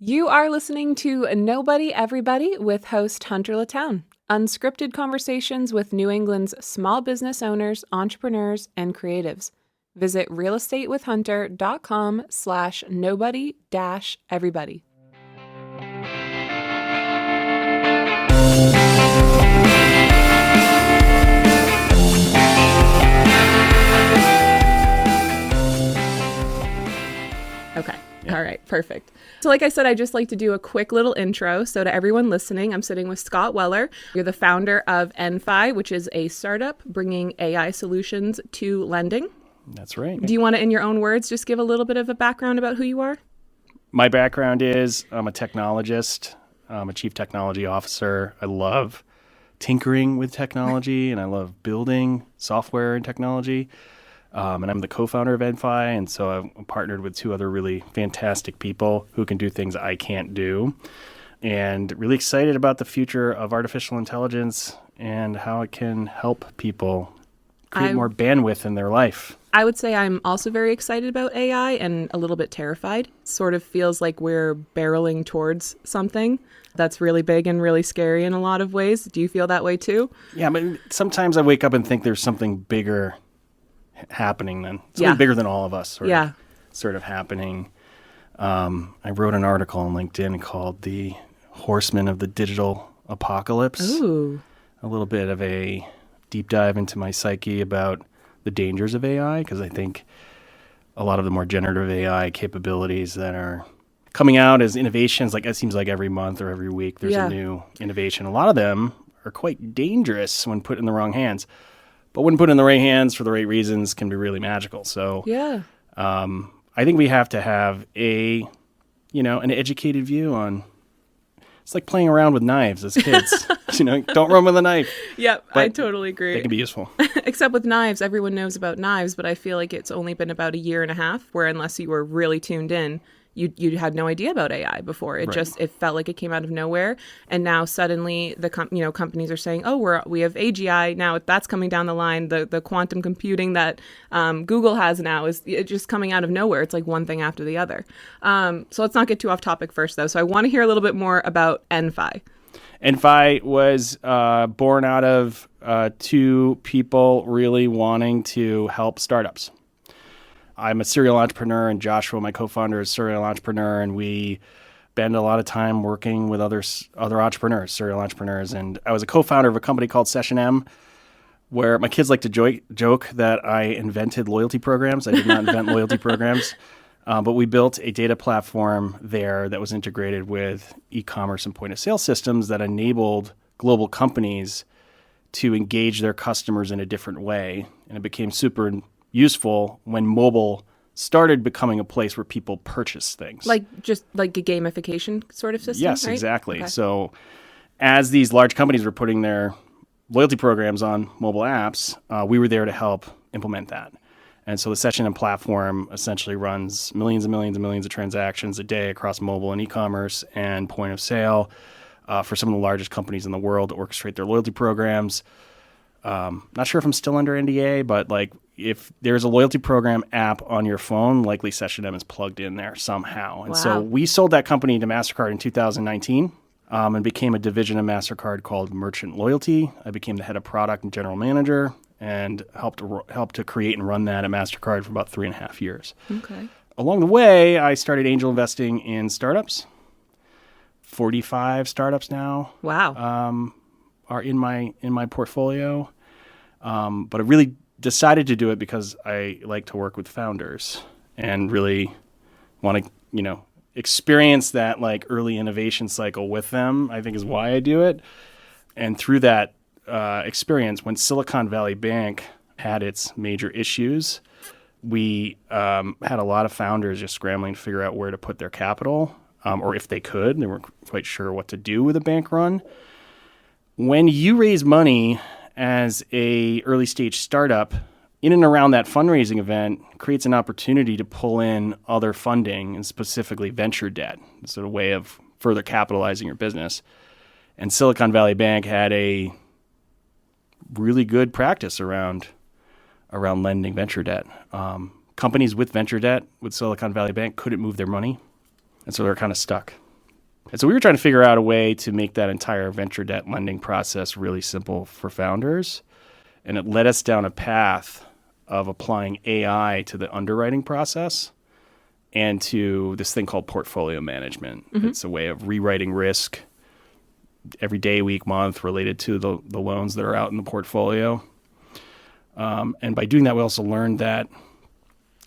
You are listening to Nobody Everybody with host Hunter Latown. Unscripted conversations with New England's small business owners, entrepreneurs, and creatives. Visit realestatewithhunter.com/nobody-everybody. Okay. Yeah. All right. Perfect. So like I said, I just like to do a quick little intro. So to everyone listening, I'm sitting with Scott Weller. You're the founder of EnFi, which is a startup bringing AI solutions to lending. That's right. Do you want to, in your own words, just give a little bit of a background about who you are? My background is I'm a technologist. I'm a chief technology officer. I love tinkering with technology and I love building software and technology. And I'm the co-founder of EnFi, and so I'm partnered with two other really fantastic people who can do things I can't do. And really excited about the future of artificial intelligence and how it can help people create more bandwidth in their life. I would say I'm also very excited about AI and a little bit terrified. Sort of feels like we're barreling towards something that's really big and really scary in a lot of ways. Do you feel that way too? Yeah, but sometimes I wake up and think there's something bigger happening then. Something bigger than all of us sort of happening. I wrote an article on LinkedIn called The Horsemen of the Digital Apocalypse. Ooh. A little bit of a deep dive into my psyche about the dangers of AI, because I think a lot of the more generative AI capabilities that are coming out as innovations, like it seems like every month or every week there's a new innovation. A lot of them are quite dangerous when put in the wrong hands. But when put in the right hands for the right reasons can be really magical. So I think we have to have an educated view on, it's like playing around with knives as kids. Don't run with a knife. Yep, I totally agree. They can be useful. Except with knives, everyone knows about knives, but I feel like it's only been about a year and a half where unless you were really tuned in, you had no idea about AI before. It it felt like it came out of nowhere. And now suddenly the companies are saying, oh, we have AGI now. That's coming down the line. The quantum computing that Google has now is just coming out of nowhere. It's like one thing after the other. So let's not get too off topic first, though. So I want to hear a little bit more about EnFi. EnFi was born out of two people really wanting to help startups. I'm a serial entrepreneur, and Joshua, my co-founder, is a serial entrepreneur, and we spend a lot of time working with other entrepreneurs, serial entrepreneurs. And I was a co-founder of a company called Session M, where my kids like to joke that I invented loyalty programs. I did not invent loyalty programs, but we built a data platform there that was integrated with e-commerce and point-of-sale systems that enabled global companies to engage their customers in a different way. And it became super useful when mobile started becoming a place where people purchase things. Just like a gamification sort of system, Yes, right? exactly. Okay. So as these large companies were putting their loyalty programs on mobile apps, we were there to help implement that. And so the Session and platform essentially runs millions and millions and millions of transactions a day across mobile and e-commerce and point of sale for some of the largest companies in the world to orchestrate their loyalty programs. Not sure if I'm still under NDA, but if there's a loyalty program app on your phone, likely Session M is plugged in there somehow. And so we sold that company to MasterCard in 2019 and became a division of MasterCard called Merchant Loyalty. I became the head of product and general manager and helped to create and run that at MasterCard for about 3.5 years. Okay. Along the way, I started angel investing in startups. 45 startups now. Wow. Are in my portfolio, but I really decided to do it because I like to work with founders and really want to experience that early innovation cycle with them. I think is why I do it. And through that experience, when Silicon Valley Bank had its major issues, we had a lot of founders just scrambling to figure out where to put their capital, or if they could. They weren't quite sure what to do with a bank run. When you raise money as a early stage startup, in and around that fundraising event creates an opportunity to pull in other funding, and specifically venture debt. It's a way of further capitalizing your business. And Silicon Valley Bank had a really good practice around lending venture debt. Companies with venture debt with Silicon Valley Bank couldn't move their money, and so they're kind of stuck. And so we were trying to figure out a way to make that entire venture debt lending process really simple for founders. And it led us down a path of applying AI to the underwriting process and to this thing called portfolio management. It's a way of rewriting risk every day, week, month related to the loans that are out in the portfolio. And by doing that, we also learned that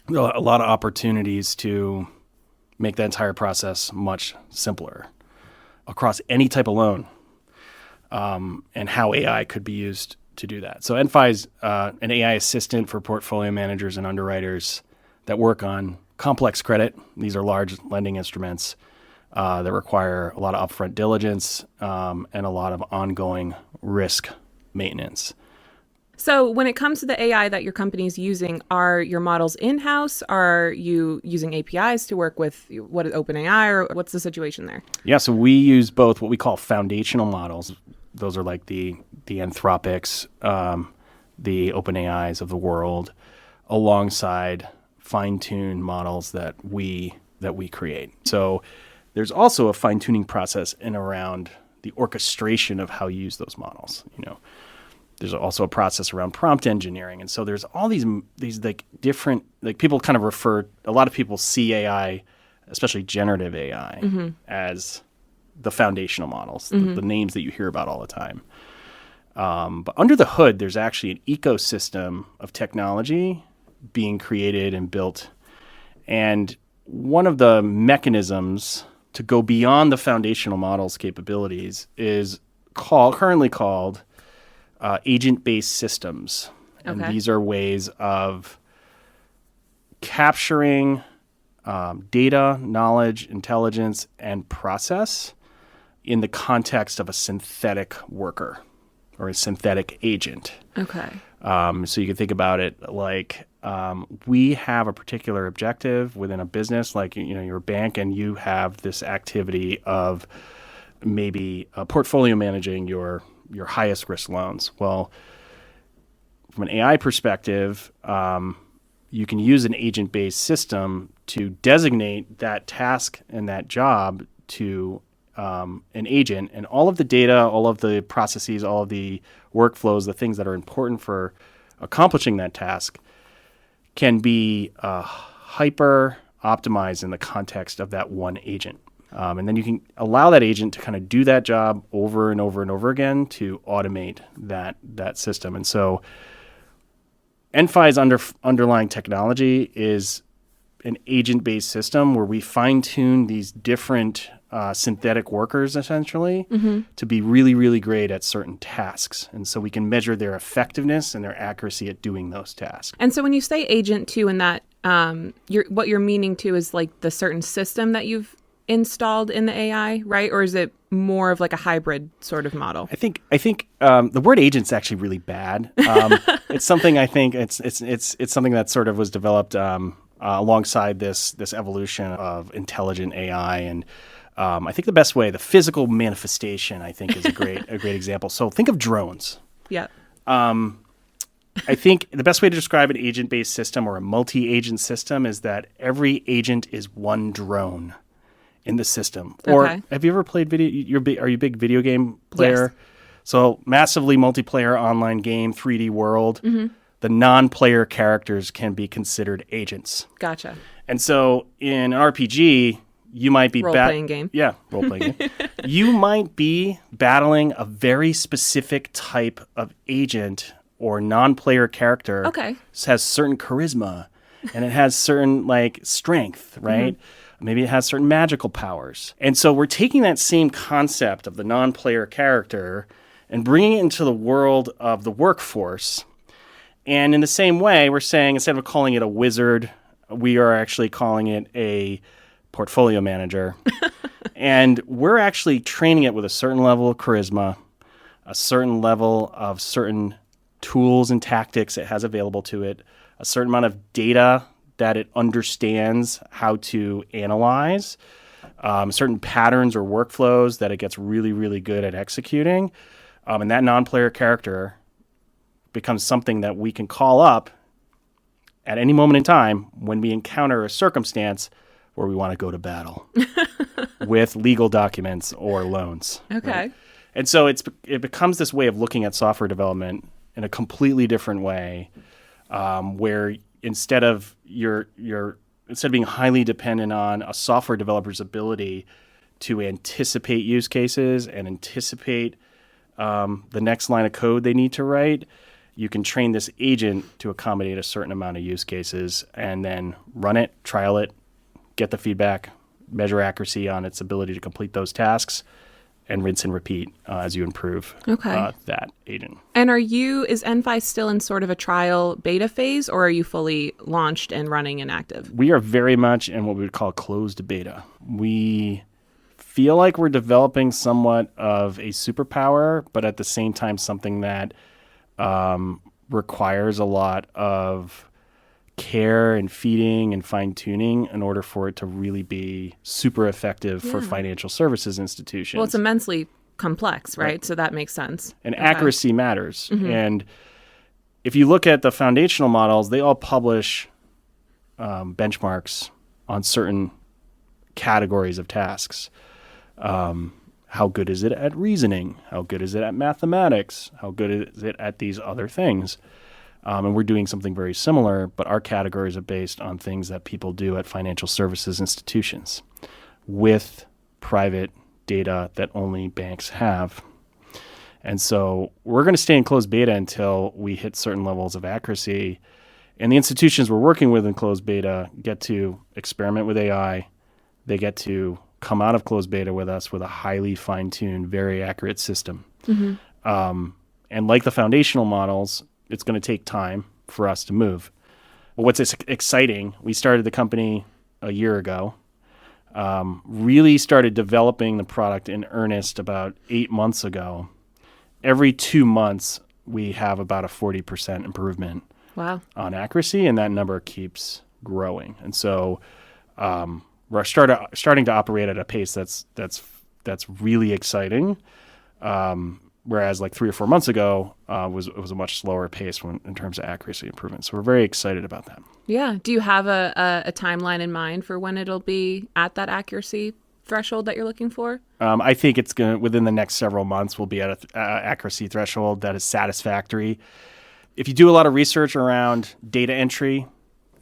a lot of opportunities to make that entire process much simpler across any type of loan, and how AI could be used to do that. So EnFi is an AI assistant for portfolio managers and underwriters that work on complex credit. These are large lending instruments that require a lot of upfront diligence and a lot of ongoing risk maintenance. So when it comes to the AI that your company is using, are your models in-house? Are you using APIs to work with what is OpenAI, or what's the situation there? Yeah, so we use both what we call foundational models. Those are like the Anthropics, the OpenAIs of the world, alongside fine-tuned models that we create. So there's also a fine-tuning process in around the orchestration of how you use those models. There's also a process around prompt engineering. And so there's all these like different, like people kind of a lot of people see AI, especially generative AI, as the foundational models, the names that you hear about all the time. But under the hood, there's actually an ecosystem of technology being created and built. And one of the mechanisms to go beyond the foundational models capabilities is currently called agent-based systems. And these are ways of capturing data, knowledge, intelligence, and process in the context of a synthetic worker or a synthetic agent. Okay. So you can think about it like we have a particular objective within a business, like you're a bank, and you have this activity of maybe portfolio managing your highest risk loans. Well, from an AI perspective, you can use an agent-based system to designate that task and that job to an agent, and all of the data, all of the processes, all of the workflows, the things that are important for accomplishing that task can be hyper optimized in the context of that one agent. And then you can allow that agent to kind of do that job over and over and over again to automate that system. And so EnFi's underlying technology is an agent-based system where we fine-tune these different synthetic workers, essentially, to be really, really great at certain tasks. And so we can measure their effectiveness and their accuracy at doing those tasks. And so when you say agent too, in that what you're meaning to is like the certain system that you've installed in the AI, right? Or is it more of like a hybrid sort of model? I think the word agent's actually really bad. It's something I think it's something that sort of was developed alongside this evolution of intelligent AI, and I think the best way, the physical manifestation, I think is a great example. So think of drones. Yeah. I think the best way to describe an agent-based system or a multi-agent system is that every agent is one drone in the system. Okay. Or have you ever played video? Are you a big video game player? Yes. So massively multiplayer online game, 3D world. The non-player characters can be considered agents. Gotcha. And so in an RPG, you might be role-playing game. Yeah, role-playing game. You might be battling a very specific type of agent or non-player character. Okay. Has certain charisma, and it has certain strength, right? Maybe it has certain magical powers. And so we're taking that same concept of the non-player character and bringing it into the world of the workforce. And in the same way, we're saying instead of calling it a wizard, we are actually calling it a portfolio manager. And we're actually training it with a certain level of charisma, a certain level of certain tools and tactics it has available to it, a certain amount of data that it understands how to analyze, certain patterns or workflows that it gets really, really good at executing. And that non-player character becomes something that we can call up at any moment in time when we encounter a circumstance or we want to go to battle with legal documents or loans. Okay. Right? And so it becomes this way of looking at software development in a completely different way, where instead of being highly dependent on a software developer's ability to anticipate use cases and anticipate the next line of code they need to write, you can train this agent to accommodate a certain amount of use cases and then run it, trial it, get the feedback, measure accuracy on its ability to complete those tasks, and rinse and repeat as you improve that agent. And is EnFi still in sort of a trial beta phase, or are you fully launched and running and active? We are very much in what we would call closed beta. We feel like we're developing somewhat of a superpower, but at the same time something that requires a lot of care and feeding and fine-tuning in order for it to really be super effective for financial services institutions. Well, it's immensely complex, right? So that makes sense. And accuracy matters. And if you look at the foundational models, they all publish benchmarks on certain categories of tasks. How good is it at reasoning? How good is it at mathematics? How good is it at these other things? And we're doing something very similar, but our categories are based on things that people do at financial services institutions with private data that only banks have. And so we're going to stay in closed beta until we hit certain levels of accuracy. And the institutions we're working with in closed beta get to experiment with AI. They get to come out of closed beta with us with a highly fine-tuned, very accurate system. And like the foundational models, it's going to take time for us to move. But what's exciting, we started the company a year ago, really started developing the product in earnest about 8 months ago. Every 2 months, we have about a 40% improvement on accuracy, and that number keeps growing. And so we're starting to operate at a pace that's really exciting. Whereas like 3 or 4 months ago was a much slower pace in terms of accuracy improvement. So we're very excited about that. Yeah. Do you have a timeline in mind for when it'll be at that accuracy threshold that you're looking for? I think it's going to, within the next several months, we'll be at an accuracy threshold that is satisfactory. If you do a lot of research around data entry,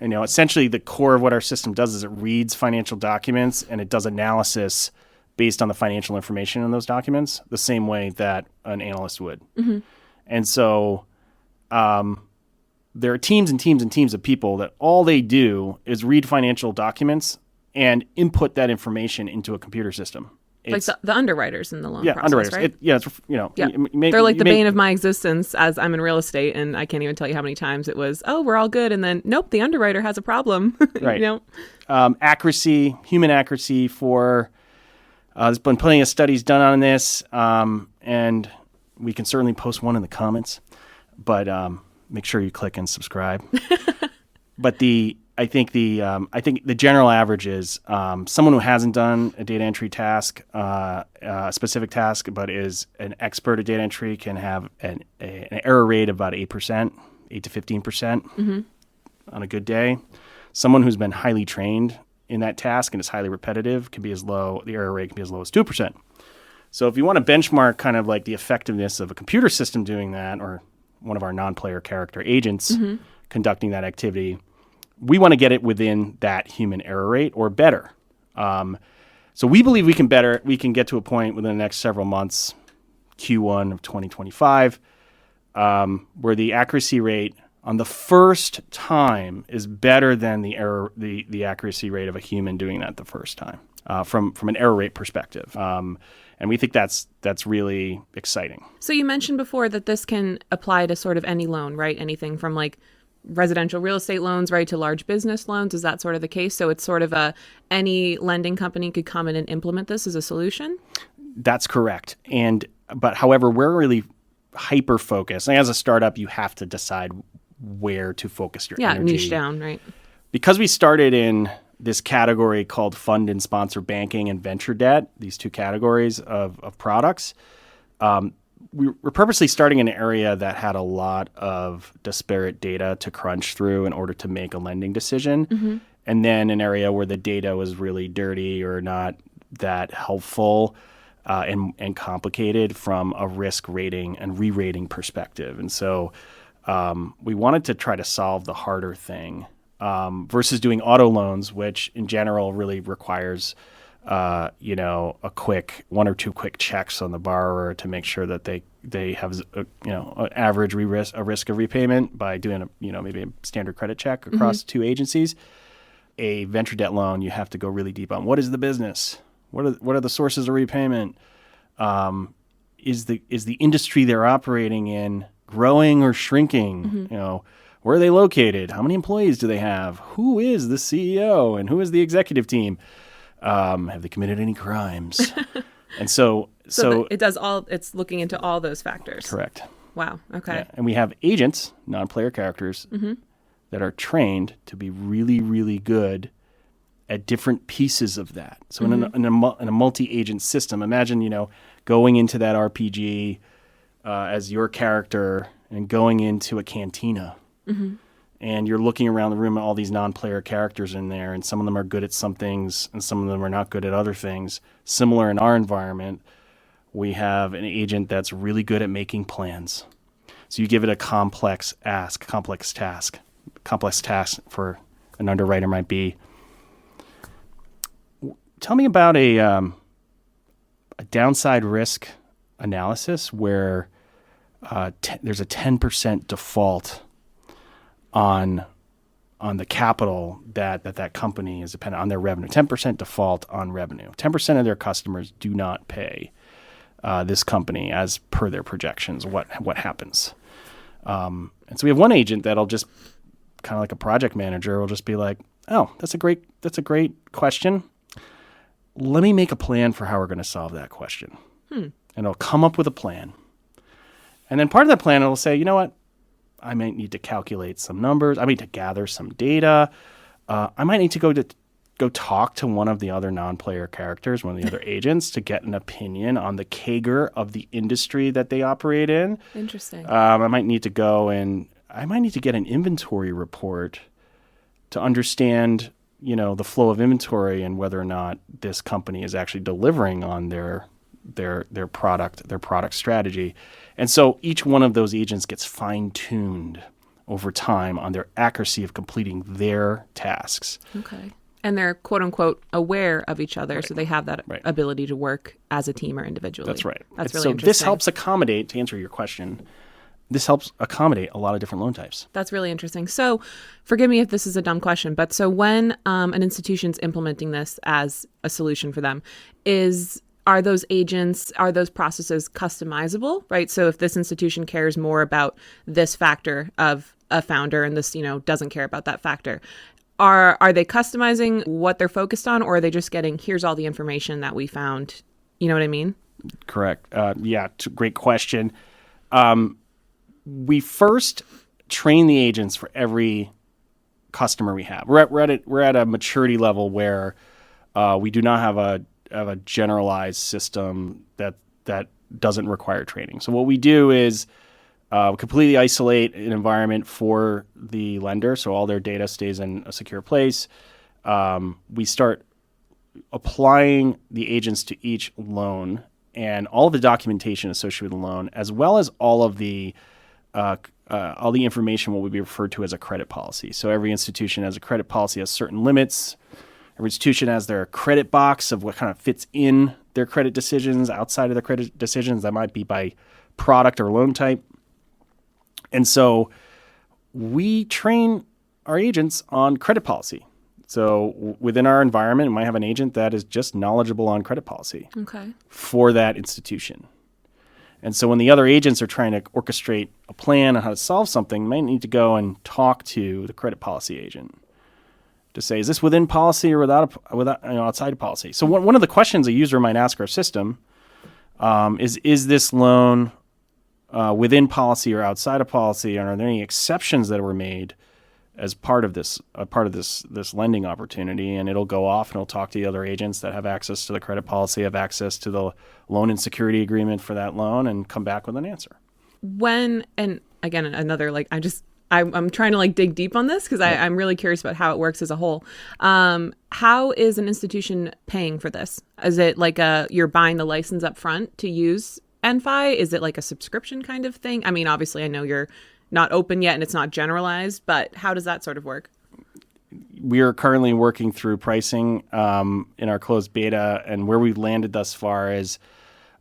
essentially the core of what our system does is it reads financial documents and it does analysis based on the financial information in those documents, the same way that an analyst would. And so there are teams and teams and teams of people that all they do is read financial documents and input that information into a computer system. Like the underwriters in the loan process, underwriters. Right? They're like the bane of my existence as I'm in real estate, and I can't even tell you how many times it was, oh, we're all good, and then, nope, the underwriter has a problem. Right. Accuracy, human accuracy for... there's been plenty of studies done on this, and we can certainly post one in the comments. But make sure you click and subscribe. But I think the general average is someone who hasn't done a data entry task, a specific task, but is an expert at data entry can have an error rate of about 8%, 8 to 15% on a good day. Someone who's been highly trained in that task and is highly repetitive the error rate can be as low as 2%. So if you want to benchmark kind of like the effectiveness of a computer system doing that, or one of our non-player character agents conducting that activity, we want to get it within that human error rate or better. So we believe we can get to a point within the next several months, Q1 of 2025, where the accuracy rate on the first time is better than the accuracy rate of a human doing that the first time, from an error rate perspective. And we think that's really exciting. So you mentioned before that this can apply to sort of any loan, right? Anything from like residential real estate loans, right, to large business loans. Is that sort of the case? So it's sort of any lending company could come in and implement this as a solution? That's correct. But however, we're really hyper focused. And as a startup, you have to decide where to focus your energy. Niche down, right? Because we started in this category called fund and sponsor banking and venture debt, these two categories of products, we're purposely starting in an area that had a lot of disparate data to crunch through in order to make a lending decision. And then an area where the data was really dirty or not that helpful and complicated from a risk rating and re-rating perspective. And so we wanted to try to solve the harder thing versus doing auto loans, which in general really requires a quick 1 or 2 quick checks on the borrower to make sure that they have an average risk of repayment by doing maybe a standard credit check across 2 agencies. A venture debt loan, you have to go really deep on what is the business, what are the sources of repayment, is the industry they're operating in growing or shrinking, where are they located, how many employees do they have, who is the CEO and who is the executive team, have they committed any crimes? And so it's looking into all those factors. Correct. Wow. Okay. Yeah. And we have agents, non-player characters, that are trained to be really, really good at different pieces of that. So in a multi-agent system, imagine going into that RPG as your character and going into a cantina. And you're looking around the room at all these non-player characters in there, and some of them are good at some things and some of them are not good at other things. Similar in our environment, we have an agent that's really good at making plans. So you give it a complex task. Complex task for an underwriter might be, tell me about a downside risk analysis where there's a 10% default on the capital that company is dependent on their revenue. 10% default on revenue. 10% of their customers do not pay this company as per their projections. What happens? And so we have one agent that'll just kind of like a project manager will just be like, oh, that's a great question. Let me make a plan for how we're going to solve that question. And it'll come up with a plan. And then part of that plan, it'll say, you know what? I might need to calculate some numbers. I need to gather some data. I might need to go talk to one of the other non-player characters, one of the other agents, to get an opinion on the CAGR of the industry that they operate in. Interesting. I might need to get an inventory report to understand, the flow of inventory and whether or not this company is actually delivering on their product strategy. And so each one of those agents gets fine-tuned over time on their accuracy of completing their tasks. Okay. And they're quote unquote aware of each other, Right. so they have that ability to work as a team or individually. That's right. That's really so interesting. This helps accommodate, to answer your question, this helps accommodate a lot of different loan types. That's really interesting. So forgive me if this is a dumb question, but so when an institution's implementing this as a solution for them, are those processes customizable, right? So if this institution cares more about this factor of a founder and this, doesn't care about that factor, are they customizing what they're focused on, or are they just getting, here's all the information that we found? You know what I mean? Correct. Great question. We first train the agents for every customer we have. We're at a maturity level where we do not have a generalized system that doesn't require training. So what we do is completely isolate an environment for the lender, so all their data stays in a secure place. We start applying the agents to each loan and all the documentation associated with the loan, as well as all the information, what would be referred to as a credit policy. So every institution has a credit policy, has certain limits. Every institution has their credit box of what kind of fits in their credit decisions. Outside of their credit decisions, that might be by product or loan type. And so we train our agents on credit policy. So within our environment, we might have an agent that is just knowledgeable on credit policy for that institution. And so when the other agents are trying to orchestrate a plan on how to solve something, they might need to go and talk to the credit policy agent to say, is this within policy or without outside of policy? So one of the questions a user might ask our system is this loan within policy or outside of policy, and are there any exceptions that were made as part of this lending opportunity? And it'll go off and it'll talk to the other agents that have access to the credit policy, have access to the loan and security agreement for that loan, and come back with an answer. And again, another, I'm trying to like dig deep on this because I'm really curious about how it works as a whole. How is an institution paying for this? Is it like you're buying the license up front to use EnFi? Is it like a subscription kind of thing? I mean, obviously I know you're not open yet and it's not generalized, but how does that sort of work? We are currently working through pricing in our closed beta, and where we've landed thus far is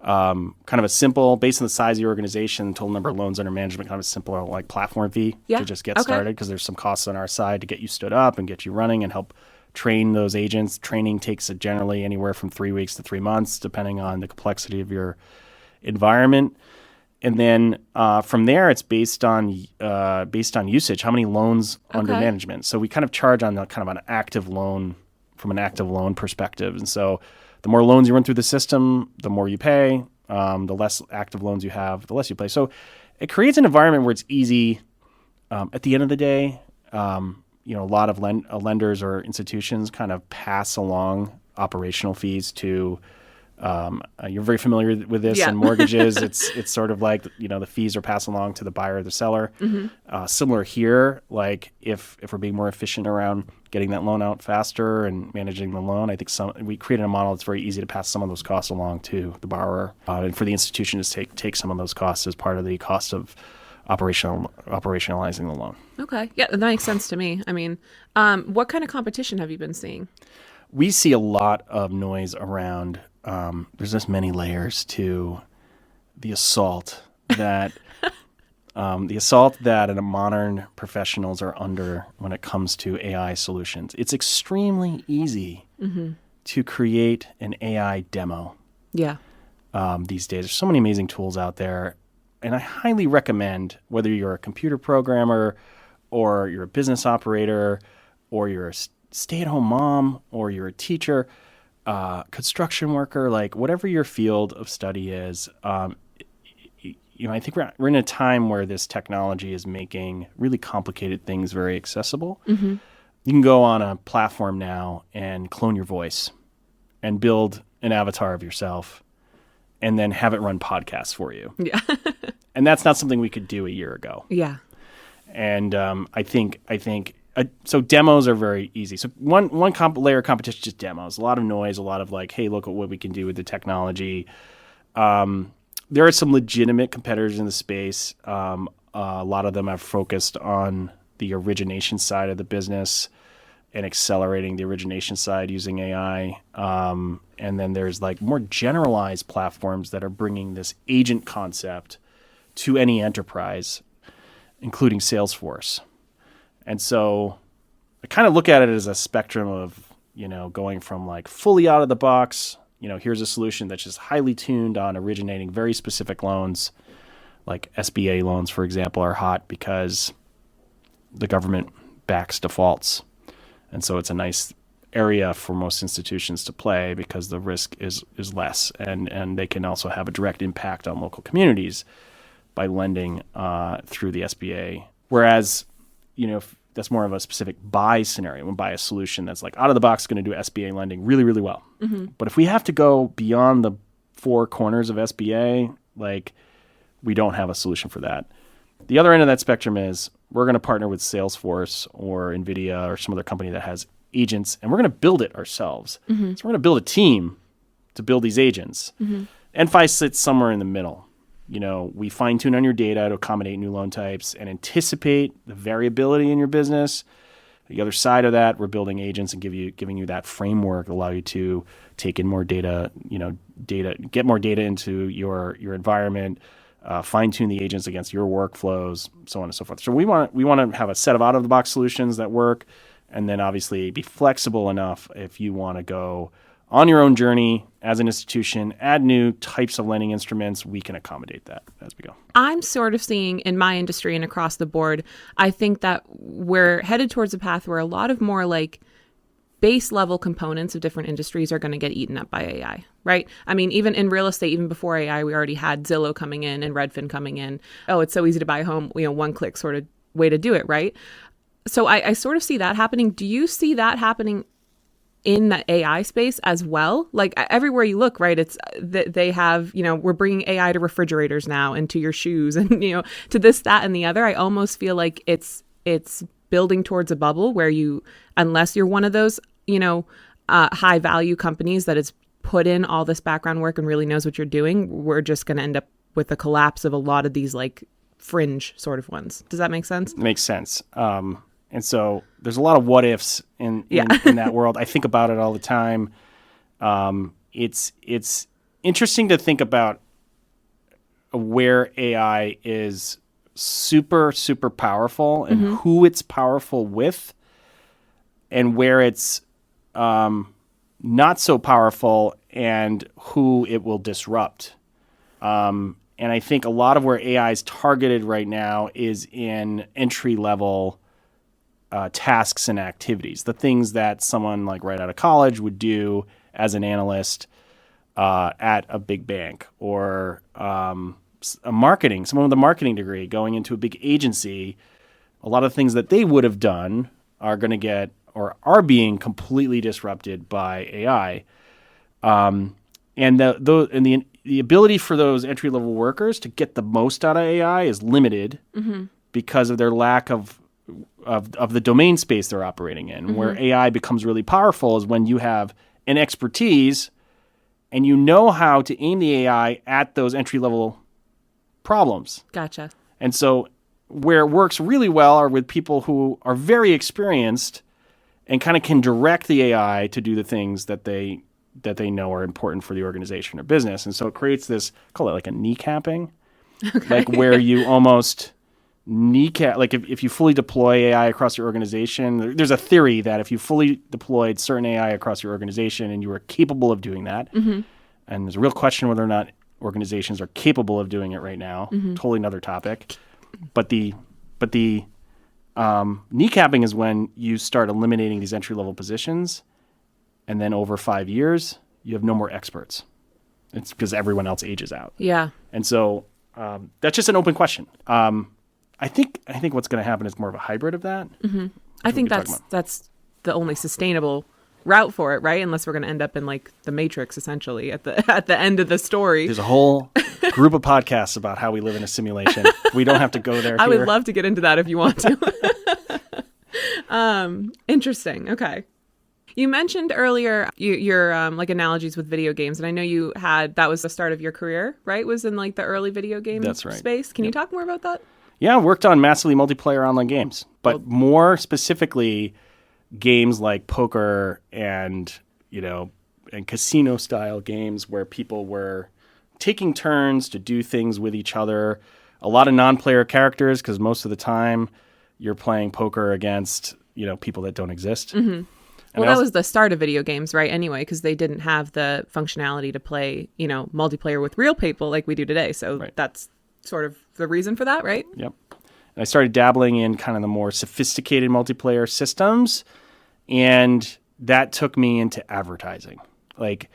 kind of a simple, based on the size of your organization, total number of loans under management, kind of a simple like platform fee to just get started, because there's some costs on our side to get you stood up and get you running and help train those agents. Training takes generally anywhere from 3 weeks to 3 months, depending on the complexity of your environment. And then from there, it's based on usage, how many loans under management. So we kind of charge on kind of an active loan, from an active loan perspective. And so the more loans you run through the system, the more you pay. The less active loans you have, the less you pay. So it creates an environment where it's easy. At the end of the day, a lot of lenders or institutions kind of pass along operational fees to. You're very familiar with this in mortgages. It's sort of like, the fees are passed along to the buyer or the seller. Similar here, like if we're being more efficient around getting that loan out faster and managing the loan, I think we created a model that's very easy to pass some of those costs along to the borrower, and for the institution to take some of those costs as part of the cost of operationalizing the loan. Okay, yeah, that makes sense to me. I mean, what kind of competition have you been seeing? We see a lot of noise around. There's just many layers to the assault that modern professionals are under when it comes to AI solutions. It's extremely easy to create an AI demo. Yeah. These days, there's so many amazing tools out there, and I highly recommend, whether you're a computer programmer or you're a business operator or you're a stay-at-home mom or you're a teacher, construction worker, like whatever your field of study is, I think we're in a time where this technology is making really complicated things very accessible. You can go on a platform now and clone your voice and build an avatar of yourself and then have it run podcasts for you. Yeah. And that's not something we could do a year ago. Yeah. And I think so demos are very easy. So one layer of competition is just demos. A lot of noise, a lot of like, hey, look at what we can do with the technology. There are some legitimate competitors in the space. A lot of them have focused on the origination side of the business and accelerating the origination side using AI. And then there's like more generalized platforms that are bringing this agent concept to any enterprise, including Salesforce. And so I kind of look at it as a spectrum of, going from like fully out of the box, here's a solution that's just highly tuned on originating very specific loans, like SBA loans, for example, are hot because the government backs defaults. And so it's a nice area for most institutions to play because the risk is less, and they can also have a direct impact on local communities by lending through the SBA. Whereas, if that's more of a specific buy scenario, when buy a solution that's like out of the box going to do SBA lending really, really well. But if we have to go beyond the four corners of SBA, like we don't have a solution for that. The other end of that spectrum is we're going to partner with Salesforce or NVIDIA or some other company that has agents, and we're going to build it ourselves. So we're going to build a team to build these agents. EnFi sits somewhere in the middle. We fine tune on your data to accommodate new loan types and anticipate the variability in your business. The other side of that, we're building agents and giving you that framework, allow you to take in more data, get more data into your environment, fine tune the agents against your workflows, so on and so forth. So we want to have a set of out of the box solutions that work, and then obviously be flexible enough if you want to go on your own journey as an institution, add new types of lending instruments, we can accommodate that as we go. I'm sort of seeing in my industry and across the board, I think that we're headed towards a path where a lot of more like base level components of different industries are going to get eaten up by AI, right? I mean, even in real estate, even before AI, we already had Zillow coming in and Redfin coming in. Oh, it's so easy to buy a home, one click sort of way to do it, right? So I sort of see that happening. Do you see that happening in the AI space as well. Like everywhere you look, right, it's that they have, we're bringing AI to refrigerators now and to your shoes and, to this, that, and the other. I almost feel like it's building towards a bubble where unless you're one of those, high value companies that has put in all this background work and really knows what you're doing, we're just going to end up with the collapse of a lot of these like fringe sort of ones. Does that make sense? It makes sense. And so there's a lot of what ifs in that world. I think about it all the time. It's interesting to think about where AI is super, super powerful and who it's powerful with, and where it's not so powerful and who it will disrupt. And I think a lot of where AI is targeted right now is in entry level tasks and activities, the things that someone like right out of college would do as an analyst at a big bank, or someone with a marketing degree going into a big agency. A lot of things that they would have done are going to get or are being completely disrupted by AI. And the ability for those entry level workers to get the most out of AI is limited because of their lack of the domain space they're operating in. Where AI becomes really powerful is when you have an expertise and you know how to aim the AI at those entry-level problems. Gotcha. And so where it works really well are with people who are very experienced and kind of can direct the AI to do the things that they know are important for the organization or business. And so it creates this, call it like a kneecapping, like where you almost kneecap, like if you fully deploy AI across your organization, there's a theory that if you fully deployed certain AI across your organization and you were capable of doing that, and there's a real question whether or not organizations are capable of doing it right now, totally another topic. But the kneecapping is when you start eliminating these entry-level positions, and then over 5 years, you have no more experts. It's because everyone else ages out. Yeah. And so that's just an open question. I think what's going to happen is more of a hybrid of that. I think that's the only sustainable route for it, right? Unless we're going to end up in like the Matrix, essentially, at the end of the story. There's a whole group of podcasts about how we live in a simulation. We don't have to go there. I would love to get into that if you want to. Interesting. Okay. You mentioned earlier your like analogies with video games, and I know that was the start of your career, right? Was in like the early video game space. Can you talk more about that? Yeah, I worked on massively multiplayer online games, but more specifically games like poker and casino style games where people were taking turns to do things with each other. A lot of non-player characters, because most of the time you're playing poker against people that don't exist. Well, that was the start of video games, right? Anyway, because they didn't have the functionality to play multiplayer with real people like we do today. So that's sort of the reason for that, right? Yep. And I started dabbling in kind of the more sophisticated multiplayer systems, and that took me into advertising. Like,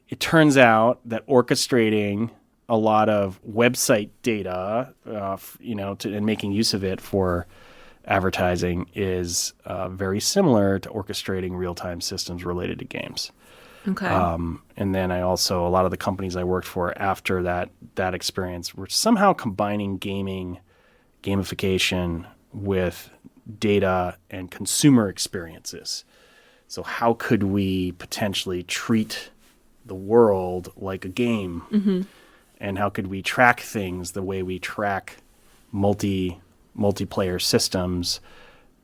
it turns out that orchestrating a lot of website data, and making use of it for advertising is very similar to orchestrating real-time systems related to games. Okay. And then a lot of the companies I worked for after that experience were somehow combining gamification with data and consumer experiences. So how could we potentially treat the world like a game? And how could we track things the way we track multiplayer systems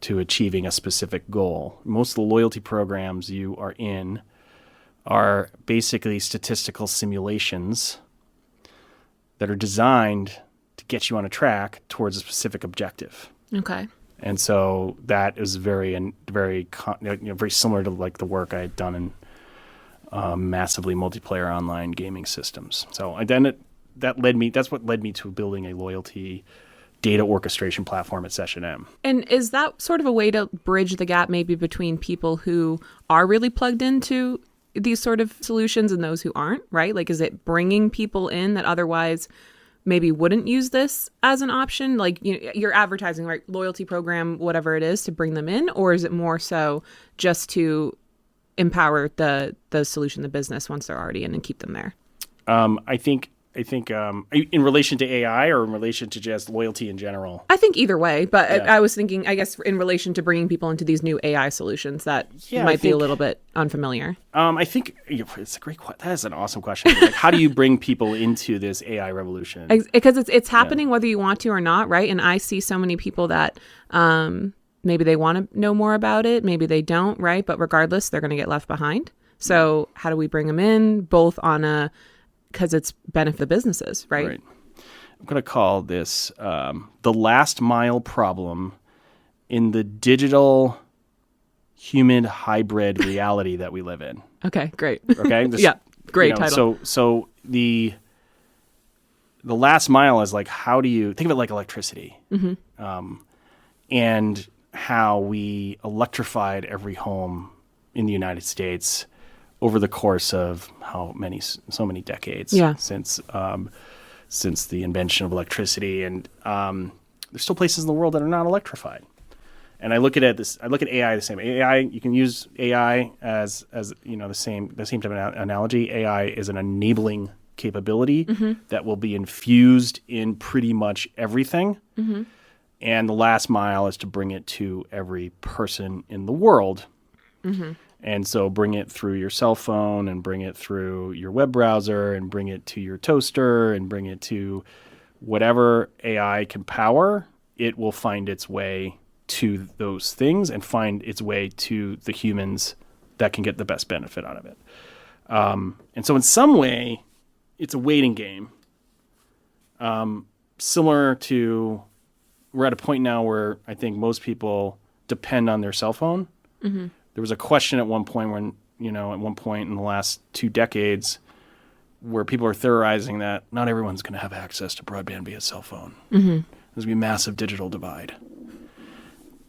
to achieving a specific goal? Most of the loyalty programs you are in are basically statistical simulations that are designed to get you on a track towards a specific objective. Okay. And so that is very similar to like the work I had done in massively multiplayer online gaming systems. So that's what led me to building a loyalty data orchestration platform at SessionM. And is that sort of a way to bridge the gap maybe between people who are really plugged into these sort of solutions and those who aren't, right? Like, is it bringing people in that otherwise maybe wouldn't use this as an option? Like, you're advertising, right? Loyalty program, whatever it is, to bring them in? Or is it more so just to empower the solution, the business once they're already in, and keep them there? I think in relation to AI or in relation to just loyalty in general? I think either way, but Yeah. I was thinking, I guess, in relation to bringing people into these new AI solutions that might be a little bit unfamiliar. I think it's a great question. That is an awesome question. Like, how do you bring people into this AI revolution? Because it's happening whether you want to or not, right? And I see so many people that maybe they want to know more about it, maybe they don't, right? But regardless, they're going to get left behind. So how do we bring them in, both on because it's benefit the businesses, right? Right. I'm going to call this the last mile problem in the digital human hybrid reality that we live in. Okay, great. Okay. Yeah, great title. So the last mile is like, how do you think of it like electricity, and how we electrified every home in the United States over the course of so many decades since the invention of electricity, and there's still places in the world that are not electrified. And I look at AI the same. AI, you can use AI as the same type of analogy. AI is an enabling capability that will be infused in pretty much everything. And the last mile is to bring it to every person in the world. And so bring it through your cell phone, and bring it through your web browser, and bring it to your toaster, and bring it to whatever AI can power. It will find its way to those things and find its way to the humans that can get the best benefit out of it. And so in some way, it's a waiting game. Similar to, we're at a point now where I think most people depend on their cell phone. There was a question at one point in the last 2 decades where people are theorizing that not everyone's going to have access to broadband via cell phone. There's going to be a massive digital divide.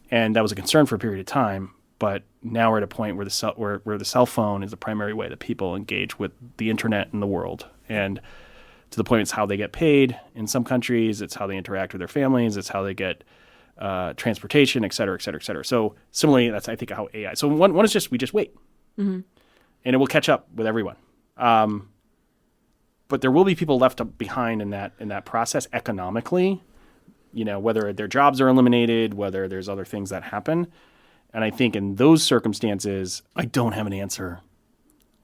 And that was a concern for a period of time, but now we're at a point where the cell phone is the primary way that people engage with the internet and the world. And to the point, it's how they get paid in some countries, it's how they interact with their families, it's how they get transportation, et cetera, et cetera, et cetera. So similarly, that's, I think, how AI. So one is just, we just wait, and it will catch up with everyone. But there will be people left behind in that process economically, whether their jobs are eliminated, whether there's other things that happen. And I think in those circumstances, I don't have an answer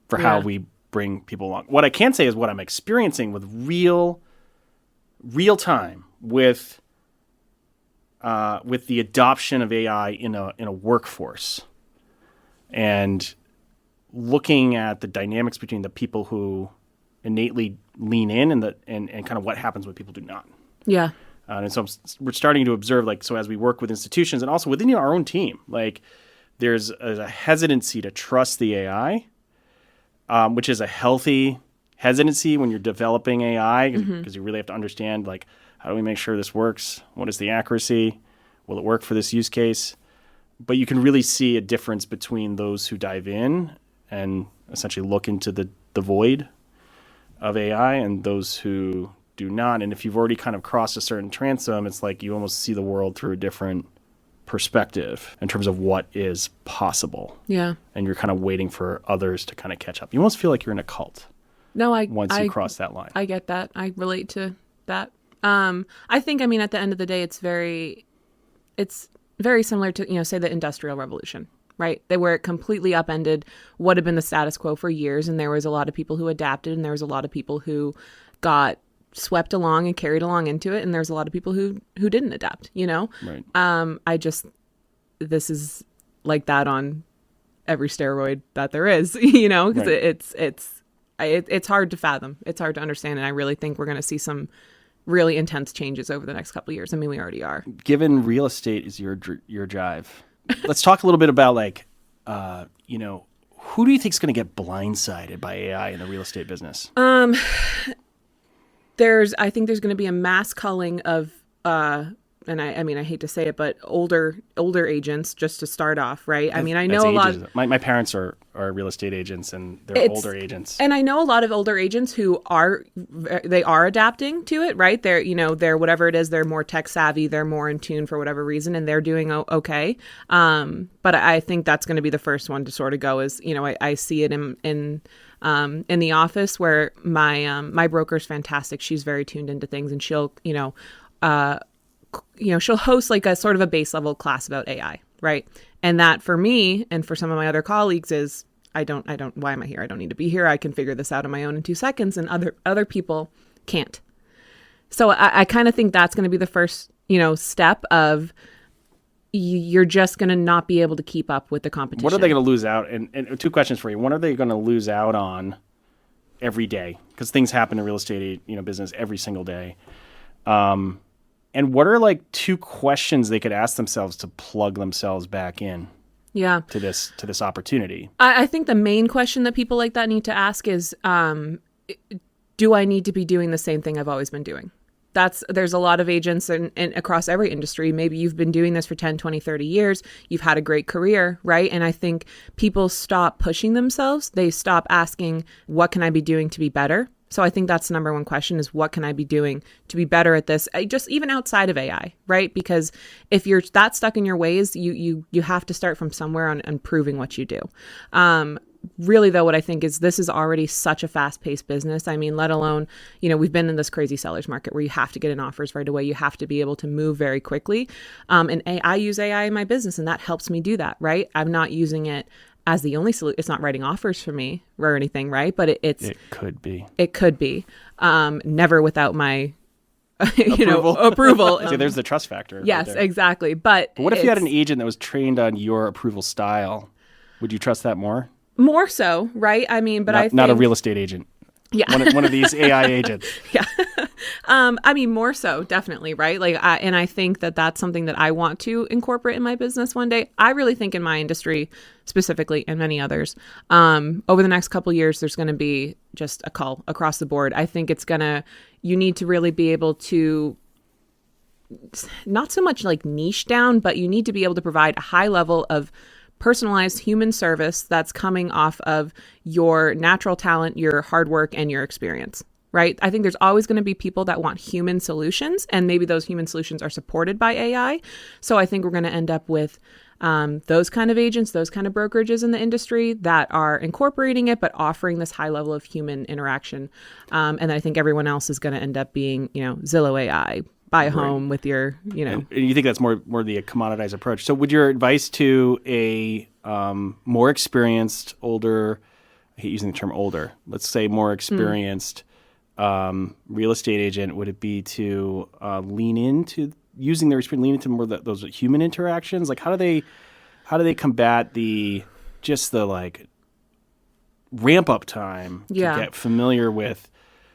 for how we bring people along. What I can say is what I'm experiencing with real time with the adoption of AI in a workforce, and looking at the dynamics between the people who innately lean in and kind of what happens when people do not. Yeah. And so we're starting to observe, so as we work with institutions and also within our own team, there's a hesitancy to trust the AI, which is a healthy hesitancy when you're developing AI, because you really have to understand, how do we make sure this works? What is the accuracy? Will it work for this use case? But you can really see a difference between those who dive in and essentially look into the void of AI and those who do not. And if you've already kind of crossed a certain transom, it's like you almost see the world through a different perspective in terms of what is possible. Yeah. And you're kind of waiting for others to kind of catch up. You almost feel like you're in a cult. No, once you cross that line. I get that. I relate to that. I think, at the end of the day, it's very similar to, say the Industrial Revolution, right? Where it completely upended what had been the status quo for years. And there was a lot of people who adapted, and there was a lot of people who got swept along and carried along into it. And there's a lot of people who didn't adapt, Right. This is like that on every steroid that there is, because Right. it's hard to fathom. It's hard to understand. And I really think we're going to see some really intense changes over the next couple of years. We already are. Given real estate is your drive, let's talk a little bit about who do you think is going to get blindsided by AI in the real estate business? I think there's going to be a mass culling of and I mean, I hate to say it, but older agents just to start off, right? I mean, I know That's a lot. My parents are real estate agents, and they're older agents. And I know a lot of older agents who are adapting to it, right? They're whatever it is, they're more tech savvy, they're more in tune for whatever reason, and they're doing okay. But I think that's going to be the first one to sort of go. Is I see it in the office where my broker's fantastic. She's very tuned into things, and she'll she'll host like a sort of a base level class about AI, right? And that for me and for some of my other colleagues is I don't why am I here? I don't need to be here. I can figure this out on my own in 2 seconds, and other people can't. So I kind of think that's going to be the first step of you're just going to not be able to keep up with the competition. What are they going to lose out? And 2 questions for you. What are they going to lose out on every day? Because things happen in real estate business every single day. And what are like 2 questions they could ask themselves to plug themselves back in? Yeah. To this opportunity. I think the main question that people like that need to ask is, do I need to be doing the same thing I've always been doing? There's a lot of agents and across every industry. Maybe you've been doing this for 10, 20, 30 years. You've had a great career, right? And I think people stop pushing themselves. They stop asking, what can I be doing to be better? So I think that's the number one question is, what can I be doing to be better at this? Just even outside of AI, right? Because if you're that stuck in your ways, you have to start from somewhere on improving what you do. Really, though, what I think is this is already such a fast-paced business. I mean, let alone, we've been in this crazy seller's market where you have to get in offers right away. You have to be able to move very quickly. And I use AI in my business, and that helps me do that, right? I'm not using it as the only solution. It's not writing offers for me or anything, right? But it could be. It could be. Never without my approval. See, there's the trust factor. Yes, right there. Exactly. But what if you had an agent that was trained on your approval style? Would you trust that more? More so, right? I mean, but I think... Not a real estate agent. Yeah. One of these AI agents. Yeah. I mean, more so, definitely, right? And I think that that's something that I want to incorporate in my business one day. I really think in my industry specifically, and many others, over the next couple of years, there's going to be just a call across the board. I think you need to really be able to not so much like niche down, but you need to be able to provide a high level of personalized human service that's coming off of your natural talent, your hard work, and your experience, right? I think there's always going to be people that want human solutions, and maybe those human solutions are supported by AI. So I think we're going to end up with those kind of agents, those kind of brokerages in the industry that are incorporating it, but offering this high level of human interaction. And then I think everyone else is going to end up being, Zillow AI, buy a home with your, And you think that's more the commoditized approach. So would your advice to a more experienced, older, I hate using the term older, let's say more experienced real estate agent, would it be to lean into using their experience, lean into more those human interactions? Like how do they combat the ramp up time to get familiar with?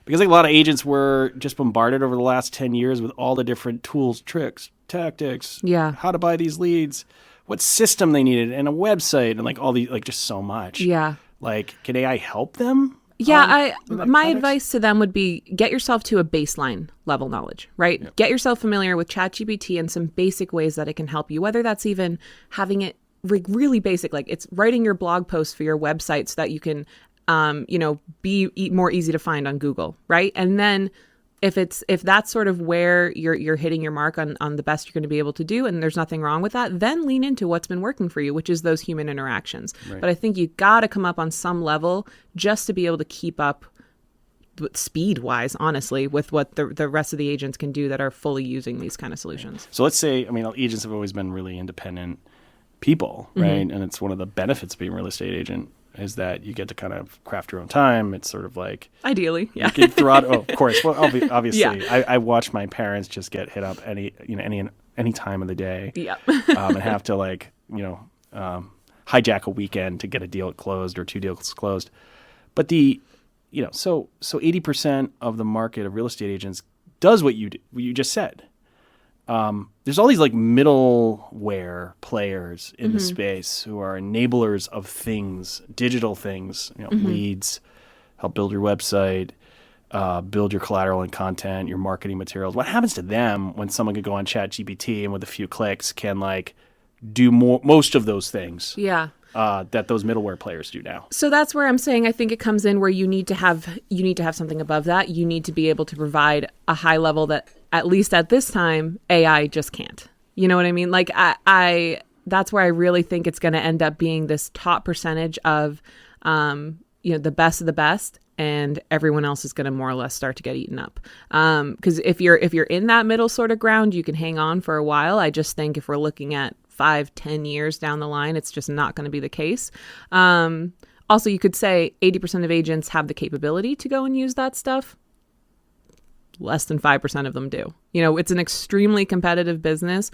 Because a lot of agents were just bombarded over the last 10 years with all the different tools, tricks, tactics, how to buy these leads, what system they needed, and a website, and all these, just so much. Yeah. Can AI help them? Yeah, my advice to them would be get yourself to a baseline level knowledge, right? Yep. Get yourself familiar with ChatGPT and some basic ways that it can help you, whether that's even having it really basic, like it's writing your blog post for your website so that you can be more easy to find on Google, right? And then if that's sort of where you're hitting your mark on the best you're going to be able to do, and there's nothing wrong with that, then lean into what's been working for you, which is those human interactions. Right. But I think you got to come up on some level just to be able to keep up speed-wise, honestly, with what the rest of the agents can do that are fully using these kind of solutions. So let's say, agents have always been really independent people, right? Mm-hmm. And it's one of the benefits of being a real estate agent is that you get to kind of craft your own time. It's sort of like... Ideally, yeah. You can throw out... of course. Well, obviously. Yeah. I watch my parents just get hit up any time of the day. Yeah. And have to hijack a weekend to get a deal closed or 2 deals closed. But so 80% of the market of real estate agents does what you just said. There's all these middleware players in the space who are enablers of things, digital things, leads, help build your website. build your collateral and content, your marketing materials. What happens to them when someone could go on ChatGPT and with a few clicks can like do most of those things? Yeah. That those middleware players do now. So that's where I'm saying I think it comes in where you need to have something above that. You need to be able to provide a high level that at least at this time AI just can't. You know what I mean? Like I that's where I really think it's going to end up being this top percentage of the best of the best, and everyone else is going to more or less start to get eaten up. Because if you're in that middle sort of ground, you can hang on for a while. I just think if we're looking at 5-10 years down the line, it's just not going to be the case. Also, you could say 80% of agents have the capability to go and use that stuff. Less than 5% of them do. It's an extremely competitive business.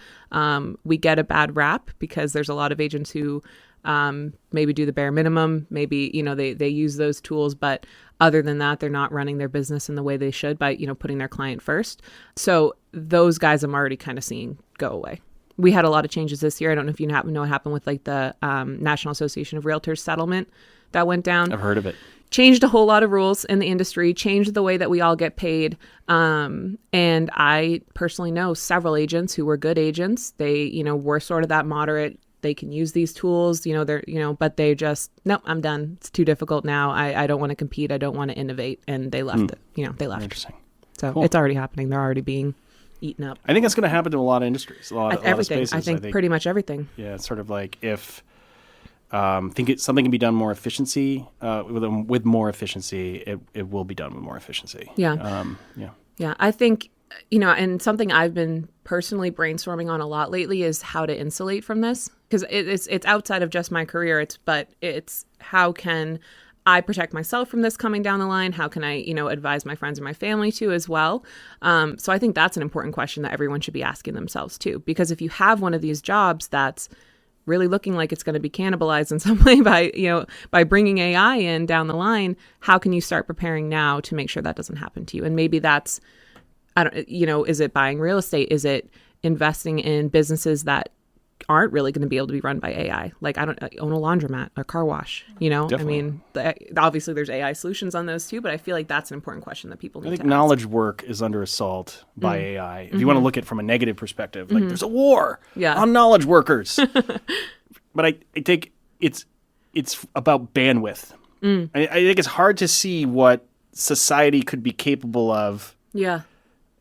We get a bad rap because there's a lot of agents who maybe do the bare minimum. Maybe, they use those tools, but other than that, they're not running their business in the way they should by, putting their client first. So those guys I'm already kind of seeing go away. We had a lot of changes this year. I don't know if you know what happened with like the National Association of Realtors settlement that went down. I've heard of it. Changed a whole lot of rules in the industry, changed the way that we all get paid. And I personally know several agents who were good agents. They, were sort of that moderate. They can use these tools, but they just, nope, I'm done. It's too difficult now. I don't want to compete. I don't want to innovate. And they left it. They left. Interesting. So cool. It's already happening. They're already being eaten up. I think that's going to happen to a lot of industries, a lot of spaces. I think pretty much everything. Yeah, it's sort of like if something can be done more efficiency with more efficiency, it will be done with more efficiency. Yeah. Yeah. I think, and something I've been personally brainstorming on a lot lately is how to insulate from this, because it's outside of just my career. It's how can I protect myself from this coming down the line? How can I, advise my friends and my family too as well? So I think that's an important question that everyone should be asking themselves too, because if you have one of these jobs that's really looking like it's going to be cannibalized in some way by bringing AI in down the line, how can you start preparing now to make sure that doesn't happen to you? And maybe that's, is it buying real estate? Is it investing in businesses that aren't really going to be able to be run by AI? Like I own a laundromat, a car wash, Definitely. I mean, obviously there's AI solutions on those too, but I feel like that's an important question that people need to ask. I think knowledge work is under assault by AI. If you want to look at it from a negative perspective, like there's a war on knowledge workers. But I think it's about bandwidth. I think it's hard to see what society could be capable of. Yeah.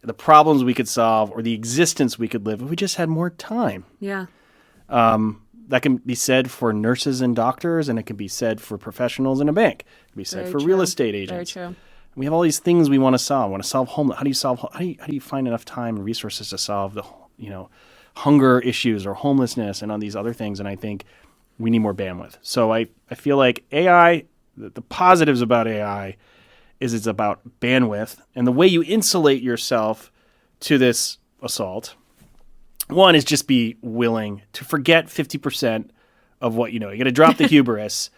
The problems we could solve or the existence we could live if we just had more time. Yeah. That can be said for nurses and doctors, and it can be said for professionals in a bank. It can be said for real estate agents. Very true. We have all these things we want to solve. We want to solve homeless. How do you find enough time and resources to solve the hunger issues or homelessness and all these other things? And I think we need more bandwidth. So I feel like AI, the positives about AI is it's about bandwidth, and the way you insulate yourself to this assault. One is just be willing to forget 50% of what you know. You got to drop the hubris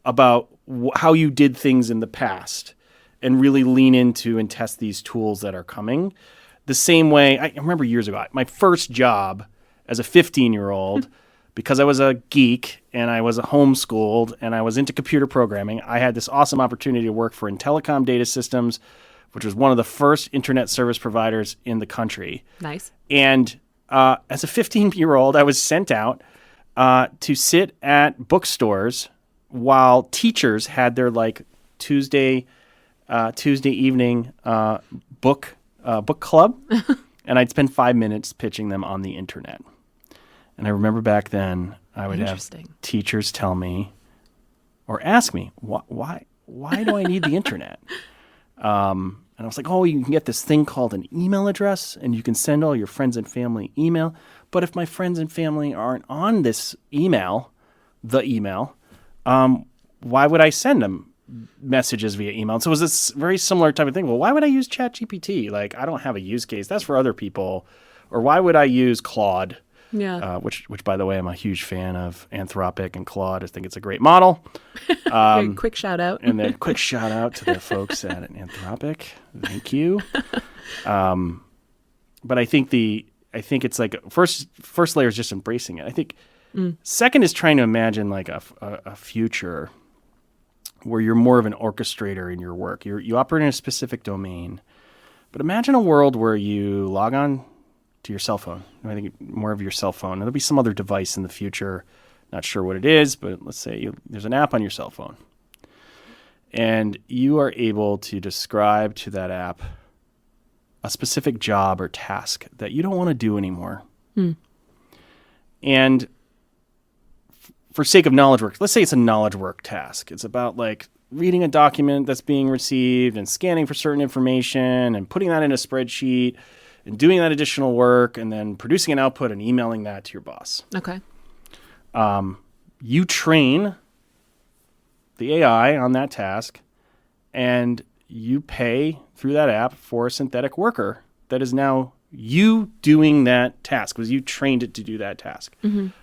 about how you did things in the past and really lean into and test these tools that are coming. The same way, I remember years ago, my first job as a 15-year-old, because I was a geek and I was homeschooled and I was into computer programming, I had this awesome opportunity to work for Telecom Data Systems, which was one of the first internet service providers in the country. Nice. And as a 15-year-old, I was sent out to sit at bookstores while teachers had their Tuesday evening book club, and I'd spend 5 minutes pitching them on the internet. And I remember back then I would have teachers tell me or ask me, why do I need the internet? And I was like, oh, you can get this thing called an email address, and you can send all your friends and family email. But if my friends and family aren't on this email, why would I send them messages via email? And so it was this very similar type of thing. Well, why would I use ChatGPT? I don't have a use case. That's for other people. Or why would I use Claude? Yeah. Which, by the way, I'm a huge fan of Anthropic and Claude. I think it's a great model. Very quick shout out. And then quick shout out to the folks at Anthropic. Thank you. But I think it's first layer is just embracing it. I think second is trying to imagine a future where you're more of an orchestrator in your work. You operate in a specific domain. But imagine a world where you log on to your cell phone. I think more of your cell phone. There'll be some other device in the future. Not sure what it is, but let's say there's an app on your cell phone. And you are able to describe to that app a specific job or task that you don't want to do anymore. And for sake of knowledge work, let's say it's a knowledge work task. It's about like reading a document that's being received and scanning for certain information and putting that in a spreadsheet and doing that additional work and then producing an output and emailing that to your boss. Okay. You train the AI on that task and you pay through that app for a synthetic worker that is now you doing that task because you trained it to do that task.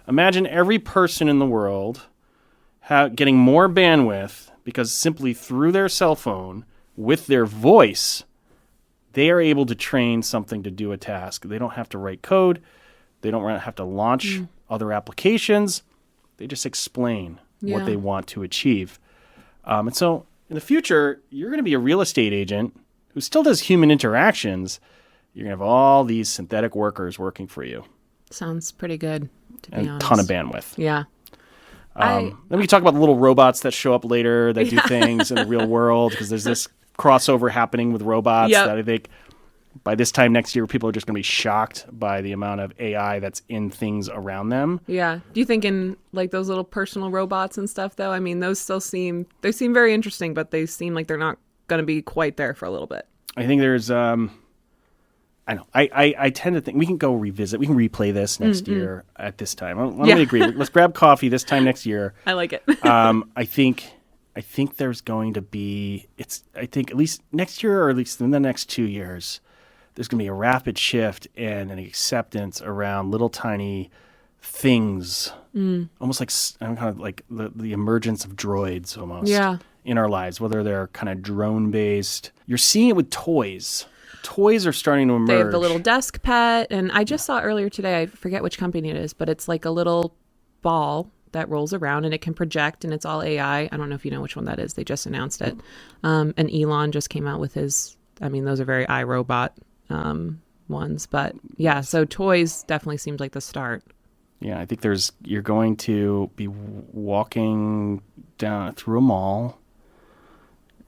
Imagine every person in the world getting more bandwidth because simply through their cell phone with their voice, they are able to train something to do a task. They don't have to write code. They don't have to launch other applications. They just explain what they want to achieve. And so in the future, you're going to be a real estate agent who still does human interactions. You're going to have all these synthetic workers working for you. Sounds pretty good, to be and honest. A ton of bandwidth. Yeah. Then we can talk about the little robots that show up later that do things in the real world because there's this crossover happening with robots that I think by this time next year, people are just going to be shocked by the amount of AI that's in things around them. Yeah. Do you think in like those little personal robots and stuff, though? I mean, those still seem very interesting, but they seem like they're not going to be quite there for a little bit. I think there's, I tend to think we can go revisit, we can replay this next year at this time. Let me agree. Let's grab coffee this time next year. I like it. I think there's going to be, I think at least next year or at least in the next 2 years, there's going to be a rapid shift and an acceptance around little tiny things, almost like kind of like the emergence of droids almost in our lives, whether they're kind of drone based. You're seeing it with toys. Toys are starting to emerge. They have the little desk pet, and I just saw earlier today, I forget which company it is, but it's like a little ball that rolls around and it can project and it's all AI. I don't know if you know which one that is. They just announced it. And Elon just came out with his, I mean, those are very iRobot ones, but yeah, so toys definitely seems like the start. Yeah, I think you're going to be walking down through a mall,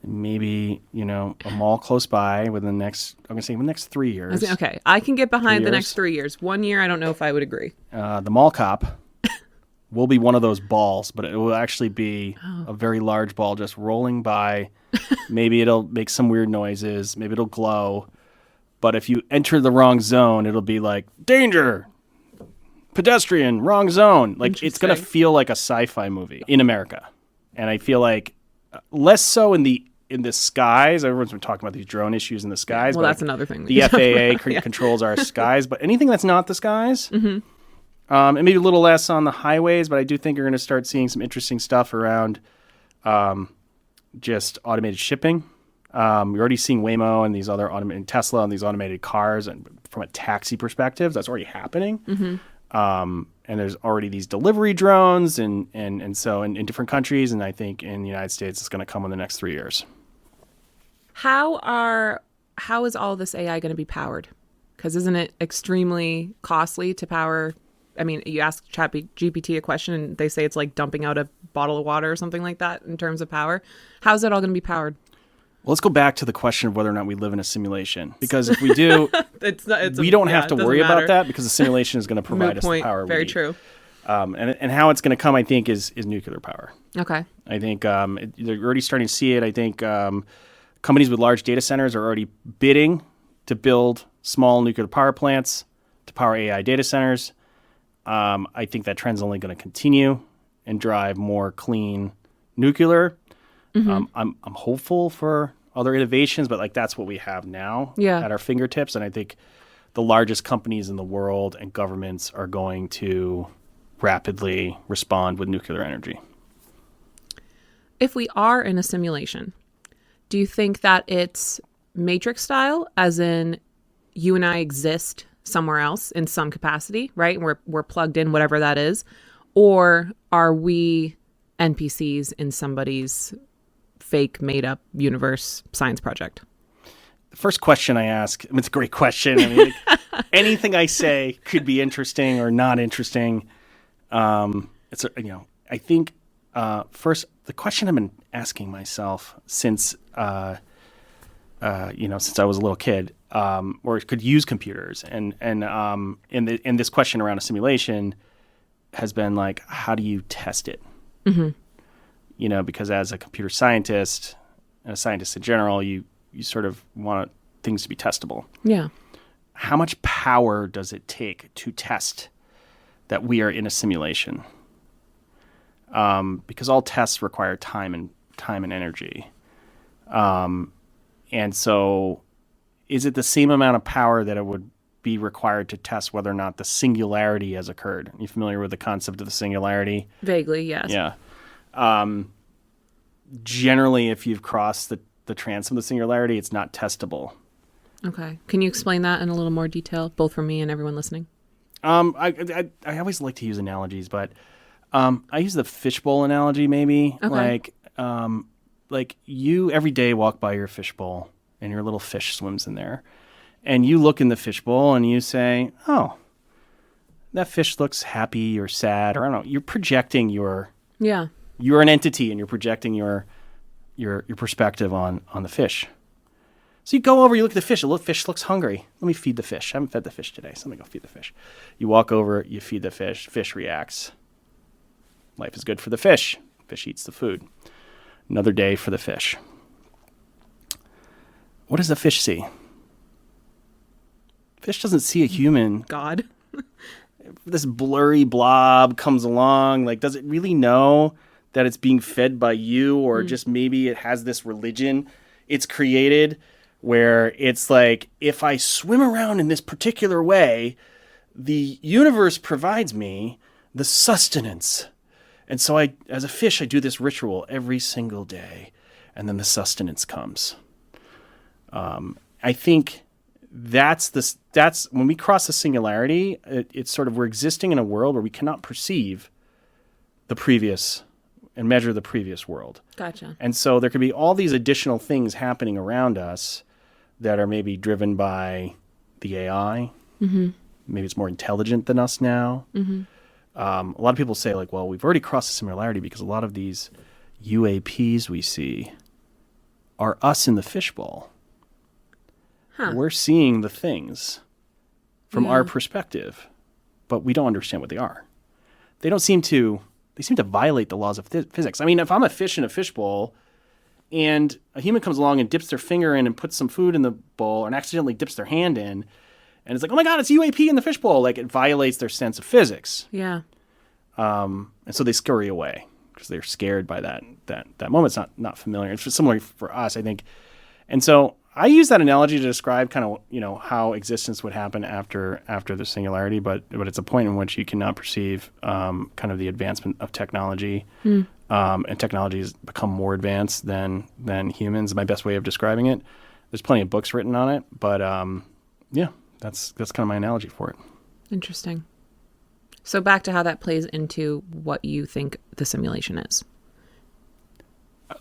maybe, a mall close by within the next 3 years. Okay, I can get behind the next 3 years. 1 year, I don't know if I would agree. The mall cop will be one of those balls, but it will actually be a very large ball just rolling by. Maybe it'll make some weird noises. Maybe it'll glow. But if you enter the wrong zone, it'll be like, danger, pedestrian, wrong zone. Like, it's going to feel like a sci-fi movie in America. And I feel like less so in the skies. Everyone's been talking about these drone issues in the skies. Well, that's another thing. The FAA controls our skies. But anything that's not the skies, and maybe a little less on the highways, but I do think you're going to start seeing some interesting stuff around just automated shipping. You're already seeing Waymo and these other Tesla and these automated cars, and from a taxi perspective, that's already happening. And there's already these delivery drones, and so in different countries, and I think in the United States, it's going to come in the next 3 years. How is all this AI going to be powered? Because isn't it extremely costly to power? I mean, you ask ChatGPT a question, and they say it's like dumping out a bottle of water or something like that in terms of power. How's it all going to be powered? Well, let's go back to the question of whether or not we live in a simulation. Because if we do, we don't have to worry about that because the simulation is going to provide us the power we need. Very true. And how it's going to come, I think, is nuclear power. Okay. I think they're already starting to see it. I think companies with large data centers are already bidding to build small nuclear power plants to power AI data centers. I think that trend's only going to continue and drive more clean nuclear. I'm hopeful for other innovations, but like that's what we have now at our fingertips. And I think the largest companies in the world and governments are going to rapidly respond with nuclear energy. If we are in a simulation, do you think that it's Matrix style, as in you and I exist somewhere else in some capacity, right? We're plugged in, whatever that is, or are we NPCs in somebody's fake made up universe science project? The first question I ask, I mean, it's a great question. I mean, like, anything I say could be interesting or not interesting. I think first the question I've been asking myself since since I was a little kid, or could use computers, and this question around a simulation has been like, how do you test it? Mm-hmm. Because as a computer scientist and a scientist in general, you sort of want things to be testable. Yeah. How much power does it take to test that we are in a simulation? Because all tests require time and energy. And so is it the same amount of power that it would be required to test whether or not the singularity has occurred? Are you familiar with the concept of the singularity? Vaguely, yes. Yeah. Generally, if you've crossed the transom of the singularity, it's not testable. Okay. Can you explain that in a little more detail, both for me and everyone listening? I always like to use analogies, but I use the fishbowl analogy maybe. Okay. Like you every day walk by your fishbowl and your little fish swims in there. And you look in the fishbowl and you say, oh, that fish looks happy or sad, or I don't know. You're projecting you're an entity and you're projecting your perspective on the fish. So you go over, you look at the fish. The fish looks hungry. Let me feed the fish. I haven't fed the fish today, so let me go feed the fish. You walk over, you feed the fish. Fish reacts. Life is good for the fish. Fish eats the food. Another day for the fish. What does the fish see? Fish doesn't see a human. God. This blurry blob comes along. Like, does it really know that it's being fed by you, or just maybe it has this religion it's created where it's like, if I swim around in this particular way, the universe provides me the sustenance. And so as a fish, I do this ritual every single day, and then the sustenance comes. I think that's when we cross the singularity, it's sort of, we're existing in a world where we cannot perceive the previous and measure the previous world. Gotcha. And so there could be all these additional things happening around us that are maybe driven by the AI. Mm-hmm. Maybe it's more intelligent than us now. Mm-hmm. A lot of people say, like, well, we've already crossed the singularity because a lot of these UAPs we see are us in the fishbowl. Huh. We're seeing the things from our perspective, but we don't understand what they are. They seem to violate the laws of physics. I mean, if I'm a fish in a fishbowl and a human comes along and dips their finger in and puts some food in the bowl, and accidentally dips their hand in, and it's like, oh my God, it's UAP in the fishbowl. Like, it violates their sense of physics. Yeah. And so they scurry away because they're scared by that moment. It's not familiar. It's similar for us, I think. And so I use that analogy to describe kind of, how existence would happen after the singularity, but it's a point in which you cannot perceive kind of the advancement of technology, and technology has become more advanced than humans. My best way of describing it. There's plenty of books written on it, but that's kind of my analogy for it. Interesting. So back to how that plays into what you think the simulation is.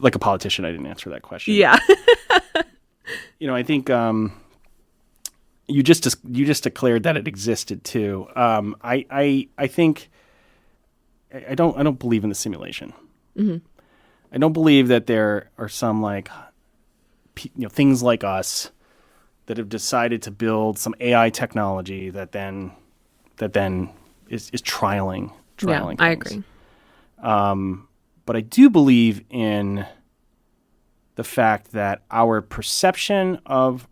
Like a politician, I didn't answer that question. Yeah. I think you just declared that it existed too. I think I don't believe in the simulation. Mm-hmm. I don't believe that there are some things like us that have decided to build some AI technology that then is trialing. Yeah, things. I agree. But I do believe in the fact that our perception of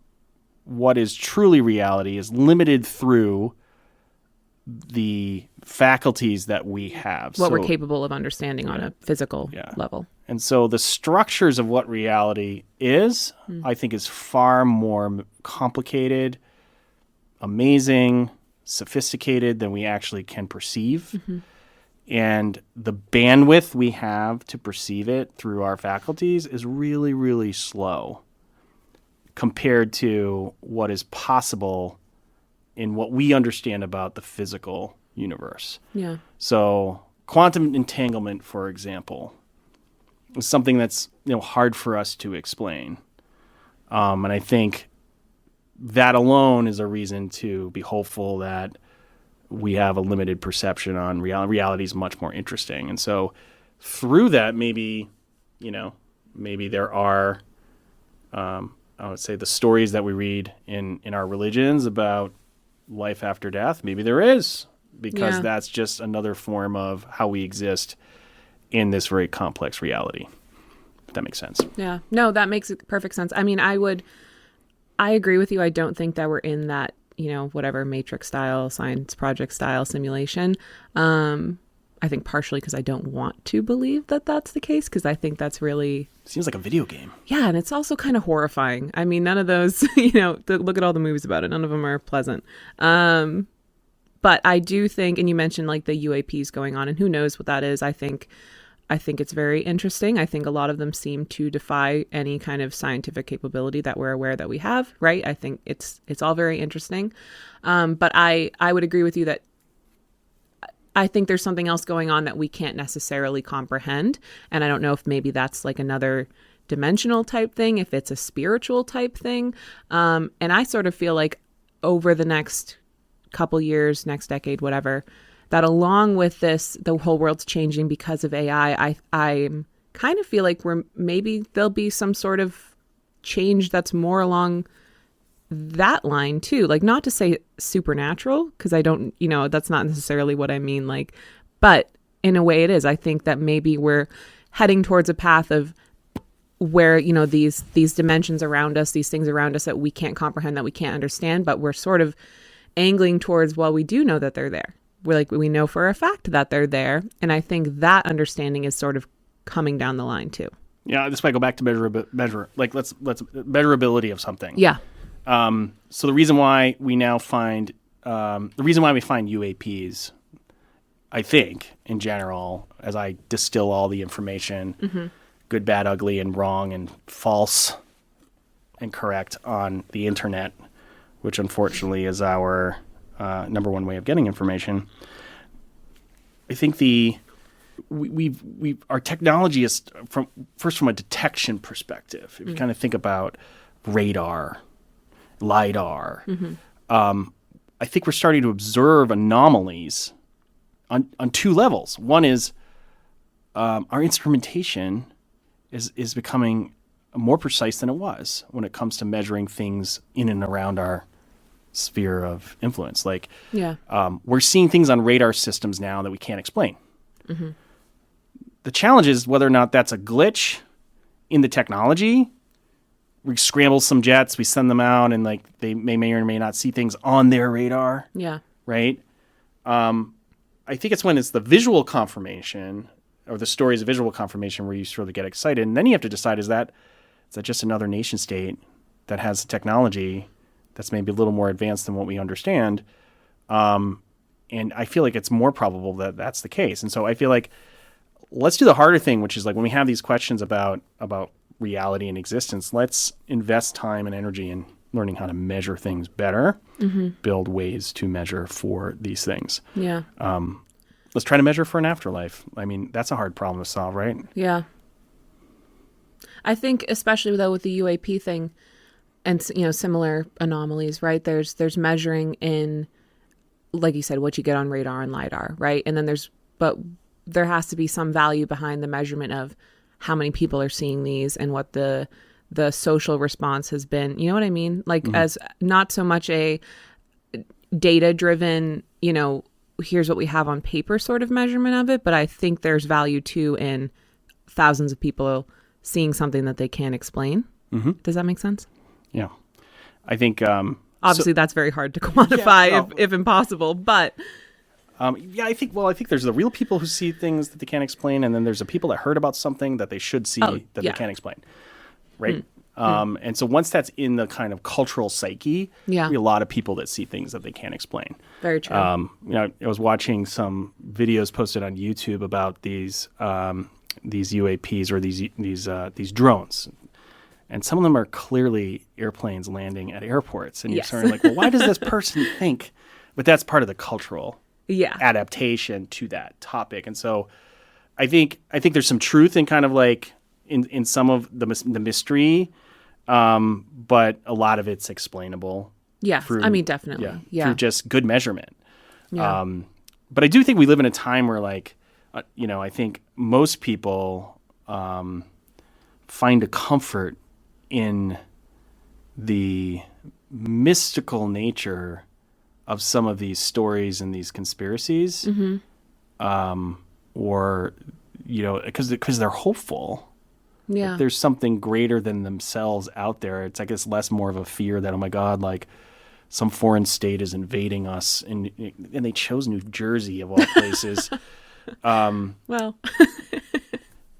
what is truly reality is limited through the faculties that we have. What we're capable of understanding on a physical level. And so the structures of what reality is, I think, is far more complicated, amazing, sophisticated than we actually can perceive. Mm-hmm. And the bandwidth we have to perceive it through our faculties is really, really slow compared to what is possible in what we understand about the physical universe. Yeah. So quantum entanglement, for example, is something that's hard for us to explain. And I think that alone is a reason to be hopeful that we have a limited perception on reality. Reality is much more interesting. And so through that, maybe there are, I would say, the stories that we read in our religions about life after death. Maybe there is, because that's just another form of how we exist in this very complex reality. If that makes sense. Yeah. No, that makes perfect sense. I mean, I agree with you. I don't think that we're in that, whatever Matrix style, science project style simulation. I think partially because I don't want to believe that that's the case, because I think that's really... Seems like a video game. Yeah, and it's also kind of horrifying. I mean, none of those, look at all the movies about it. None of them are pleasant. But I do think, and you mentioned like the UAPs going on, and who knows what that is. I think it's very interesting. I think a lot of them seem to defy any kind of scientific capability that we're aware that we have, right? I think it's all very interesting. But I would agree with you that I think there's something else going on that we can't necessarily comprehend. And I don't know if maybe that's like another dimensional type thing, if it's a spiritual type thing. And I sort of feel like over the next couple years, next decade, whatever, that along with this, the whole world's changing because of AI. I kind of feel like maybe there'll be some sort of change that's more along that line too. Like, not to say supernatural, because I don't, that's not necessarily what I mean. Like, but in a way it is. I think that maybe we're heading towards a path of where, these dimensions around us, these things around us that we can't comprehend, that we can't understand, but we're sort of angling towards, well, we do know that they're there. We know for a fact that they're there. And I think that understanding is sort of coming down the line too. Yeah, this might go back to measurability of something. Yeah. So the reason why we find UAPs, I think, in general, as I distill all the information, good, bad, ugly, and wrong, and false and correct on the internet, which unfortunately is our number one way of getting information. I think our technology is from a detection perspective. If you kind of think about radar, LiDAR, I think we're starting to observe anomalies on two levels. One is our instrumentation is becoming more precise than it was when it comes to measuring things in and around our sphere of influence. Like, we're seeing things on radar systems now that we can't explain. The challenge is whether or not that's a glitch in the technology. We scramble some jets, we send them out, and like they may or may not see things on their radar. Yeah. Right? I think it's when it's the visual confirmation, or the stories of visual confirmation, where you sort of get excited, and then you have to decide, is that just another nation state that has technology that's maybe a little more advanced than what we understand? And I feel like it's more probable that that's the case. And so I feel like let's do the harder thing, which is like when we have these questions about reality and existence, let's invest time and energy in learning how to measure things better, build ways to measure for these things. Yeah. Let's try to measure for an afterlife. I mean, that's a hard problem to solve, right? Yeah. I think especially though with the UAP thing and, similar anomalies, right? There's measuring in, like you said, what you get on radar and LiDAR, right? And then but there has to be some value behind the measurement of how many people are seeing these and what the social response has been. You know what I mean? Like, as not so much a data driven, here's what we have on paper sort of measurement of it, but I think there's value too in thousands of people seeing something that they can't explain. Does that make sense? Yeah. I think obviously that's very hard to quantify, if impossible, but I think there's the real people who see things that they can't explain, and then there's the people that heard about something that they should see that they can't explain, right? And so once that's in the kind of cultural psyche, there'll be a lot of people that see things that they can't explain. Very true. I was watching some videos posted on YouTube about these UAPs, or these drones. And some of them are clearly airplanes landing at airports. And you're sort of like, well, why does this person think? But that's part of the cultural adaptation to that topic. And so I think there's some truth in kind of like in some of the mystery, but a lot of it's explainable. Yeah, I mean, definitely. Yeah. Through just good measurement. Yeah. But I do think we live in a time where, like, I think most people find a comfort in the mystical nature of some of these stories and these conspiracies, or, because they're hopeful. Yeah. That there's something greater than themselves out there. It's, I guess, less more of a fear that, oh my God, like some foreign state is invading us, and they chose New Jersey of all places. Well,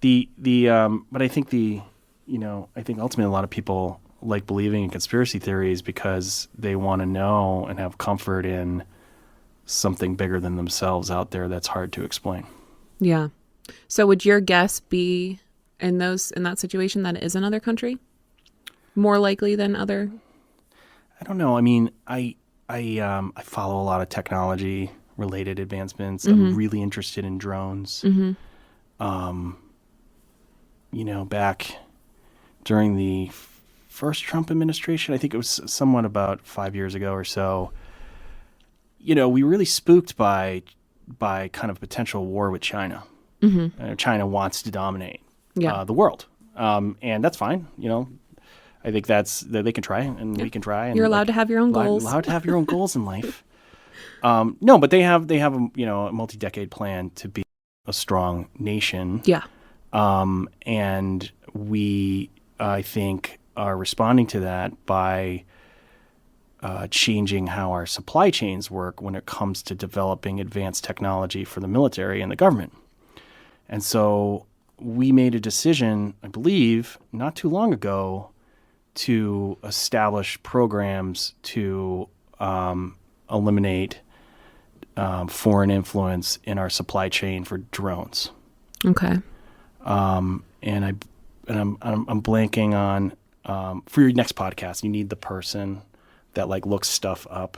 but I think I think ultimately a lot of people like believing in conspiracy theories because they want to know and have comfort in something bigger than themselves out there that's hard to explain. Yeah. So would your guess be in that situation that it is another country? More likely than other? I don't know. I mean, I follow a lot of technology related advancements. I'm really interested in drones. Back during the first Trump administration, I think it was somewhat about 5 years ago or so, we were really spooked by kind of potential war with China. China wants to dominate the world. And that's fine. I think that they can try and we can try. And you're allowed to have your own goals. Allowed to have your own goals in life. No, but they have a multi-decade plan to be a strong nation. Yeah. And we, I think, are responding to that by changing how our supply chains work when it comes to developing advanced technology for the military and the government. And so we made a decision, I believe, not too long ago, to establish programs to eliminate foreign influence in our supply chain for drones. Okay. And I'm blanking on for your next podcast. You need the person that like looks stuff up.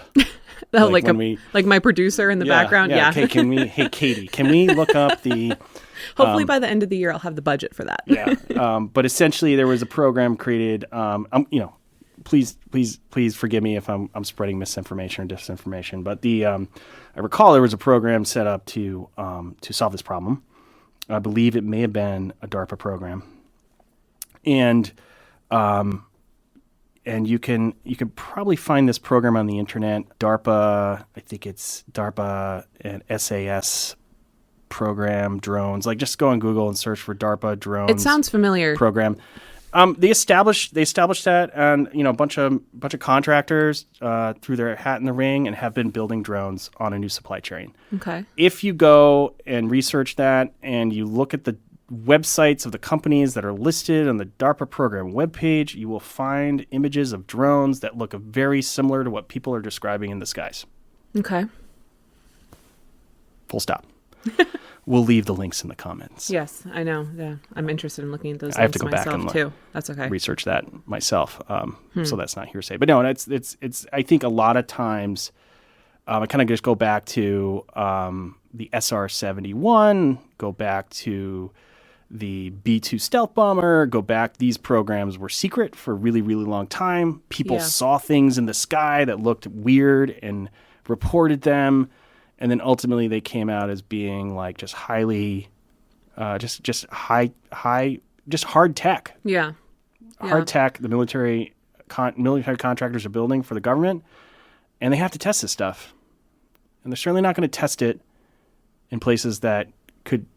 like my producer in the background. Yeah. Okay. Hey Katie, can we look up the? Hopefully by the end of the year, I'll have the budget for that. Yeah. But essentially, there was a program created. Please forgive me if I'm spreading misinformation or disinformation. But I recall there was a program set up to solve this problem. I believe it may have been a DARPA program, and you can probably find this program on the internet. DARPA, I think it's DARPA and SAS program drones. Like, just go on Google and search for DARPA drones. It sounds familiar. Program. They established that, and a bunch of contractors threw their hat in the ring and have been building drones on a new supply chain. Okay. If you go and research that and you look at the websites of the companies that are listed on the DARPA program webpage, you will find images of drones that look very similar to what people are describing in the skies. Okay. Full stop. We'll leave the links in the comments. Yes, I know. Yeah, I'm interested in looking at those. I have to links go back myself and too. That's okay. Research that myself, so that's not hearsay. But no, it's. I think a lot of times, I kind of just go back to the SR-71, go back to the B-2 stealth bomber, go back. These programs were secret for a really, really long time. People saw things in the sky that looked weird and reported them. And then ultimately they came out as being like just highly, just hard tech. Yeah. Hard tech. The military contractors are building for the government, and they have to test this stuff. And they're certainly not going to test it in places that could,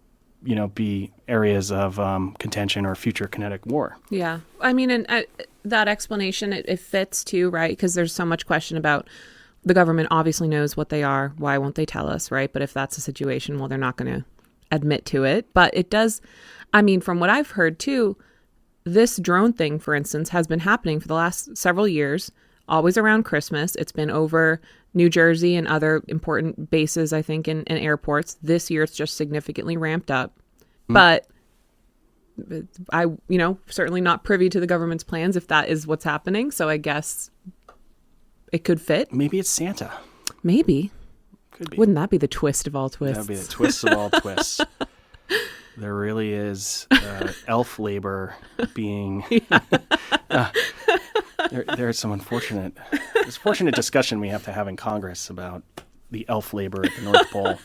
be areas of contention or future kinetic war. Yeah. I mean, and that explanation, it fits too, right? Because there's so much question about the government obviously knows what they are. Why won't they tell us, right? But if that's the situation, well, they're not going to admit to it. But it does, I mean, from what I've heard too, this drone thing, for instance, has been happening for the last several years, always around Christmas. It's been over New Jersey and other important bases, I think, in airports. This year, it's just significantly ramped up. But I, certainly not privy to the government's plans if that is what's happening. So I guess it could fit. Maybe it's Santa. Maybe. Could be. Wouldn't that be the twist of all twists? That would be the twist of all twists. there really is elf labor being. There's some unfortunate discussion we have to have in Congress about the elf labor at the North Pole.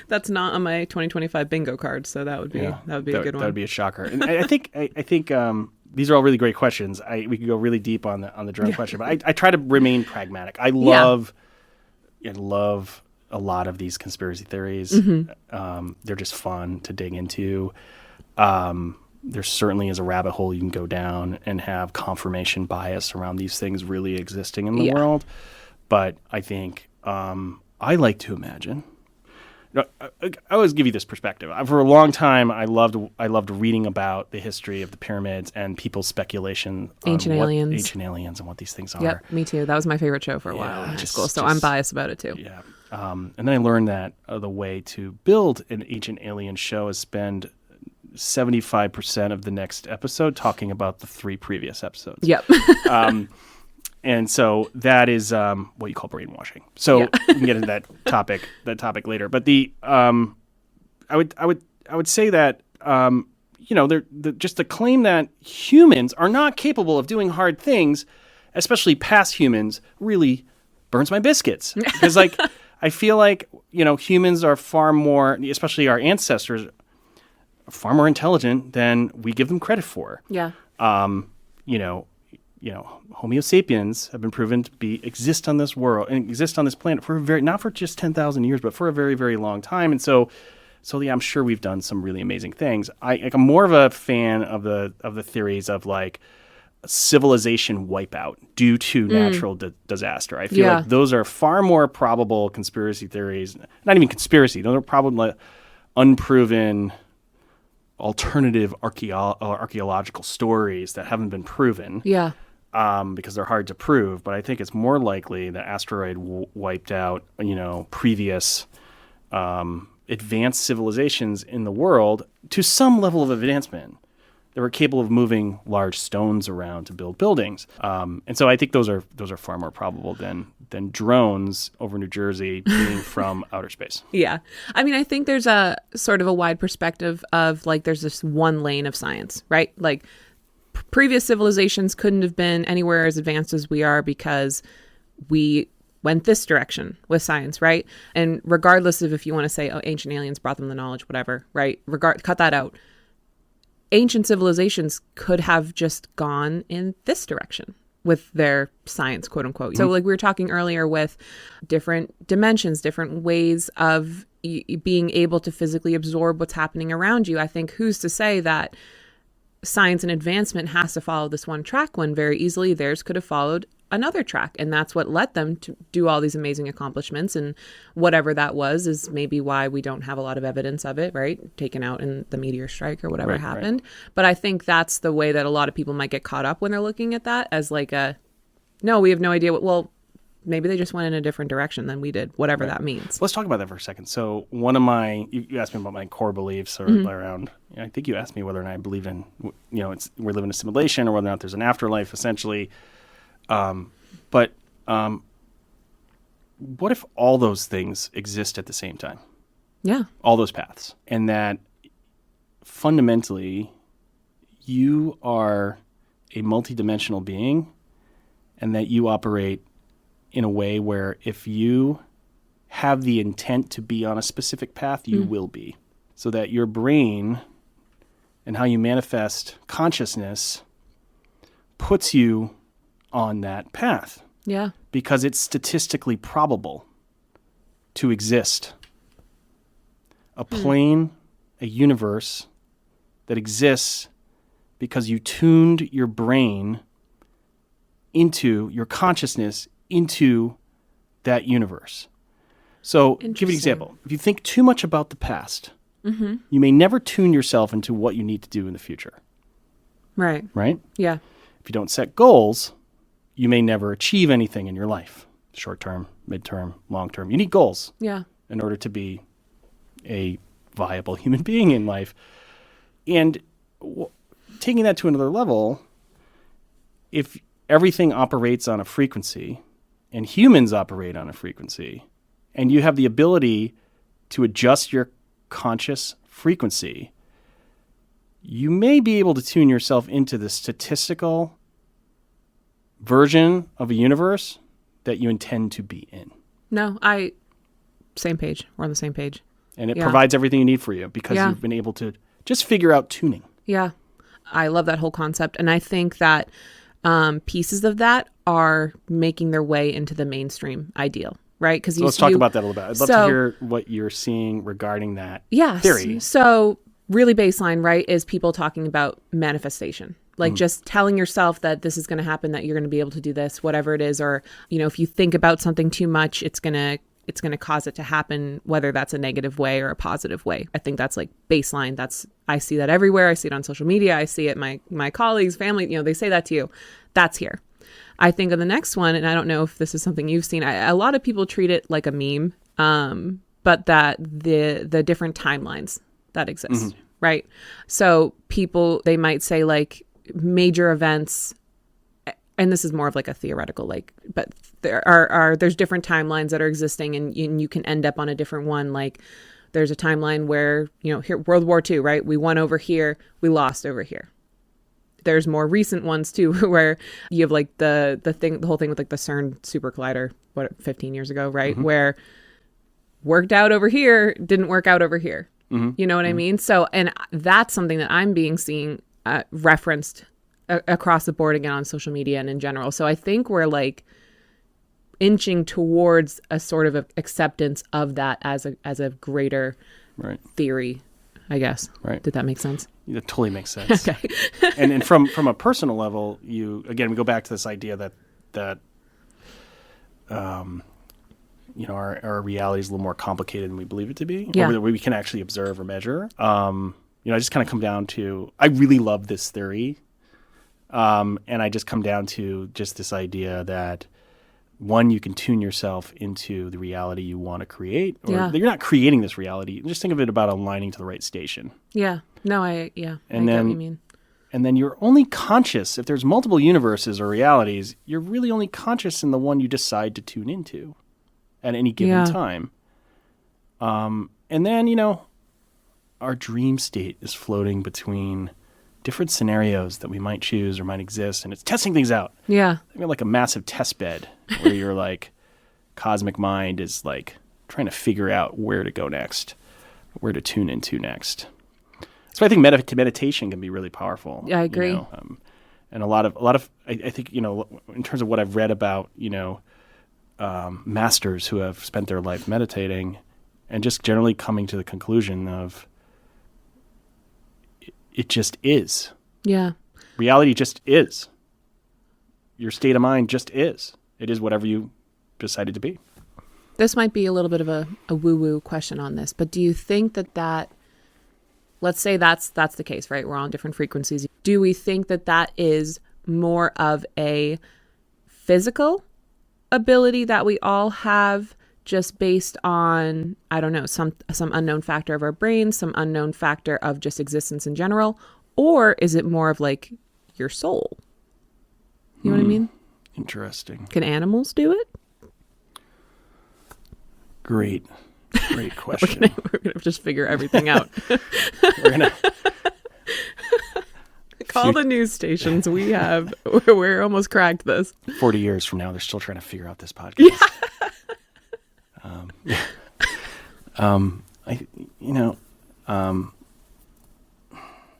That's not on my 2025 bingo card, so that would be a good one. That would be a shocker. And I think these are all really great questions. We could go really deep on the drone question, but I try to remain pragmatic. I love a lot of these conspiracy theories. Mm-hmm. They're just fun to dig into. There certainly is a rabbit hole you can go down and have confirmation bias around these things really existing in the world. But I think I like to imagine. I always give you this perspective. For a long time, I loved reading about the history of the pyramids and people's speculation on ancient aliens and what these things are. Yep, me too. That was my favorite show for a while in high school, so I'm biased about it too. Yeah. And then I learned that the way to build an ancient alien show is spend 75% of the next episode talking about the 3 previous episodes. Yep. And so that is what you call brainwashing. So we can get into that topic later. But I would say that just the claim that humans are not capable of doing hard things, especially past humans, really burns my biscuits. Because I feel like humans are far more, especially our ancestors, are far more intelligent than we give them credit for. Yeah. Homo sapiens have been proven to exist on this world and exist on this planet for not for just 10,000 years, but for a very, very long time. And so I'm sure we've done some really amazing things. I'm more of a fan of the theories of civilization wipeout due to natural disaster. I feel like those are far more probable conspiracy theories. Not even conspiracy; those are probably unproven alternative archaeological stories that haven't been proven. Yeah. Because they're hard to prove, but I think it's more likely that asteroid wiped out, previous advanced civilizations in the world to some level of advancement. They were capable of moving large stones around to build buildings, and so I think those are far more probable than drones over New Jersey being from outer space. Yeah, I mean, I think there's a sort of a wide perspective of there's this one lane of science, right? Previous civilizations couldn't have been anywhere as advanced as we are because we went this direction with science, right? And regardless of if you want to say, ancient aliens brought them the knowledge, whatever, right? Cut that out. Ancient civilizations could have just gone in this direction with their science, quote unquote. Mm-hmm. So we were talking earlier with different dimensions, different ways of being able to physically absorb what's happening around you. I think who's to say that science and advancement has to follow this one track when very easily theirs could have followed another track. And that's what led them to do all these amazing accomplishments. And whatever that was is maybe why we don't have a lot of evidence of it, right? Taken out in the meteor strike or whatever happened. Right. But I think that's the way that a lot of people might get caught up when they're looking at that as no, we have no idea maybe they just went in a different direction than we did, whatever that means. Let's talk about that for a second. So one of you asked me about my core beliefs around, I think you asked me whether or not I believe in, we're living in a simulation or whether or not there's an afterlife, essentially. But what if all those things exist at the same time? Yeah. All those paths. And that fundamentally you are a multidimensional being and that you operate in a way where if you have the intent to be on a specific path, you will be. So that your brain and how you manifest consciousness puts you on that path. Yeah. Because it's statistically probable to exist. A plane, a universe that exists because you tuned your brain into your consciousness into that universe. So, give you an example. If you think too much about the past, you may never tune yourself into what you need to do in the future. Right. Right? Yeah. If you don't set goals, you may never achieve anything in your life. Short term, midterm, long term. You need goals. Yeah. In order to be a viable human being in life. And taking that to another level, if everything operates on a frequency and humans operate on a frequency and you have the ability to adjust your conscious frequency, you may be able to tune yourself into the statistical version of a universe that you intend to be in. No, same page. We're on the same page. And it provides everything you need for you because you've been able to just figure out tuning. Yeah. I love that whole concept. And I think that pieces of that are making their way into the mainstream ideal, right? Because let's talk about that a little bit. I'd love to hear what you're seeing regarding that theory. So really baseline, right, is people talking about manifestation. Like just telling yourself that this is going to happen, that you're going to be able to do this, whatever it is. Or, if you think about something too much, it's going to cause it to happen, whether that's a negative way or a positive way. I think that's like baseline. I see that everywhere. I see it on social media. I see it my colleagues, family, they say that to you. That's here. I think of the next one, and I don't know if this is something you've seen. A lot of people treat it like a meme, but that the different timelines that exist, right? So people, they might say like major events, and this is more of like a theoretical, but there's different timelines that are existing, and you can end up on a different one. Like there's a timeline where, here, World War II, right? We won over here, we lost over here. There's more recent ones too, where you have like the whole thing with like the CERN super collider, 15 years ago, right? Where worked out over here, didn't work out over here. You know what I mean? So, and that's something that I'm seeing referenced across the board again on social media and in general. So I think we're like inching towards a sort of acceptance of that as a greater theory, I guess. Right. Did that make sense? That totally makes sense. Okay. and from a personal level, we go back to this idea that our reality is a little more complicated than we believe it to be, or that we can actually observe or measure. I just kind of come down to, I really love this theory. And I just come down to just this idea that, one, you can tune yourself into the reality you want to create, or you're not creating this reality. Just think of it about aligning to the right station. Yeah. No, I get what you mean. And then you're only conscious, if there's multiple universes or realities, you're really only conscious in the one you decide to tune into at any given time. And then, our dream state is floating between different scenarios that we might choose or might exist, and it's testing things out. Yeah. I mean, like a massive test bed where your like cosmic mind is like trying to figure out where to go next, where to tune into next. So I think meditation can be really powerful. Yeah, I agree. And a lot of I think, in terms of what I've read about, masters who have spent their life meditating and just generally coming to the conclusion of it just is. Yeah. Reality just is. Your state of mind just is. It is whatever you decided to be. This might be a little bit of a woo-woo question on this, but do you think that let's say that's the case, right? We're on different frequencies. Do we think that is more of a physical ability that we all have, just based on, I don't know, some unknown factor of our brains, some unknown factor of just existence in general? Or is it more of like your soul? You know what I mean? Interesting. Can animals do it? Great question. we're gonna just figure everything out. Call the news stations. We're almost cracked this. 40 years from now, they're still trying to figure out this podcast. Yeah.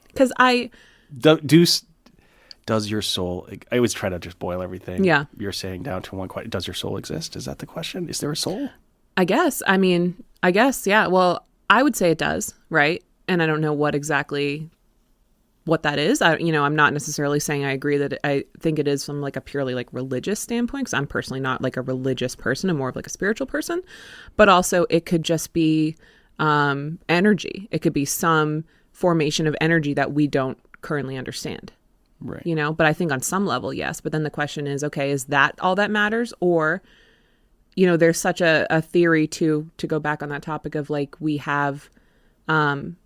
Because does your soul? I always try to just boil everything. Yeah. You're saying down to one question. Does your soul exist? Is that the question? Is there a soul? I guess. Yeah. Well, I would say it does, right? And I don't know what that is. I'm not necessarily saying I agree that I think it is from like a purely like religious standpoint, because I'm personally not like a religious person. I'm more of like a spiritual person. But also it could just be energy. It could be some formation of energy that we don't currently understand. Right. But I think on some level, yes. But then the question is, okay, is that all that matters? Or, there's such a theory to go back on that topic of like, we have like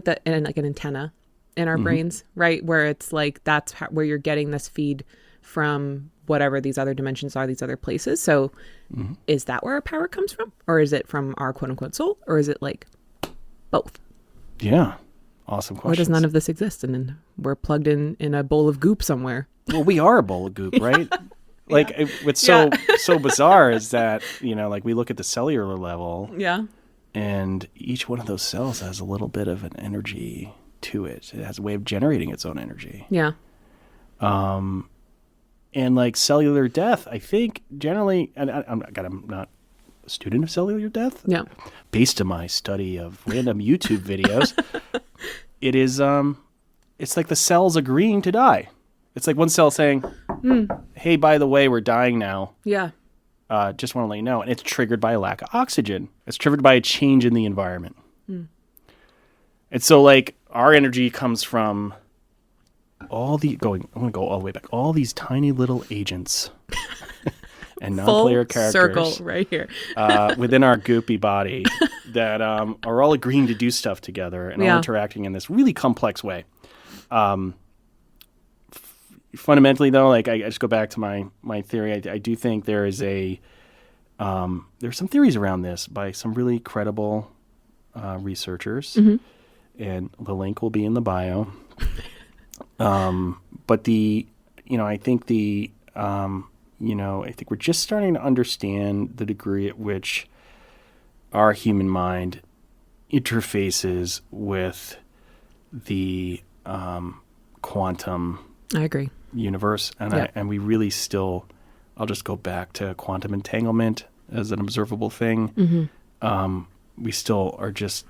an antenna in our brains, right? Where it's like, that's where you're getting this feed from whatever these other dimensions are, these other places. So is that where our power comes from? Or is it from our quote unquote soul? Or is it like both? Yeah. Awesome Or does questions. none of this exist and then we're plugged in a bowl of goop somewhere? Well, we are a bowl of goop, right? Like what's Yeah. so bizarre is that, like we look at the cellular level Yeah. and each one of those cells has a little bit of an energy to it. It has a way of generating its own energy. Yeah. And like cellular death, I think generally, and I'm not a student of cellular death. Yeah. Based on my study of random YouTube videos, it is it's like the cells agreeing to die. It's like one cell saying, "Hey, by the way, we're dying now. Yeah. Just want to let you know." And it's triggered by a lack of oxygen. It's triggered by a change in the environment. And so, like, our energy comes from I'm going to go all the way back. All these tiny little agents and non-player Full characters circle right here. within our goopy body that are all agreeing to do stuff together and all interacting in this really complex way. Fundamentally, though, like I just go back to my theory. I do think there is there's some theories around this by some really credible researchers, and the link will be in the bio. But I think I think we're just starting to understand the degree at which our human mind interfaces with the quantum I agree. universe. And we really still, I'll just go back to quantum entanglement as an observable thing. We still are just,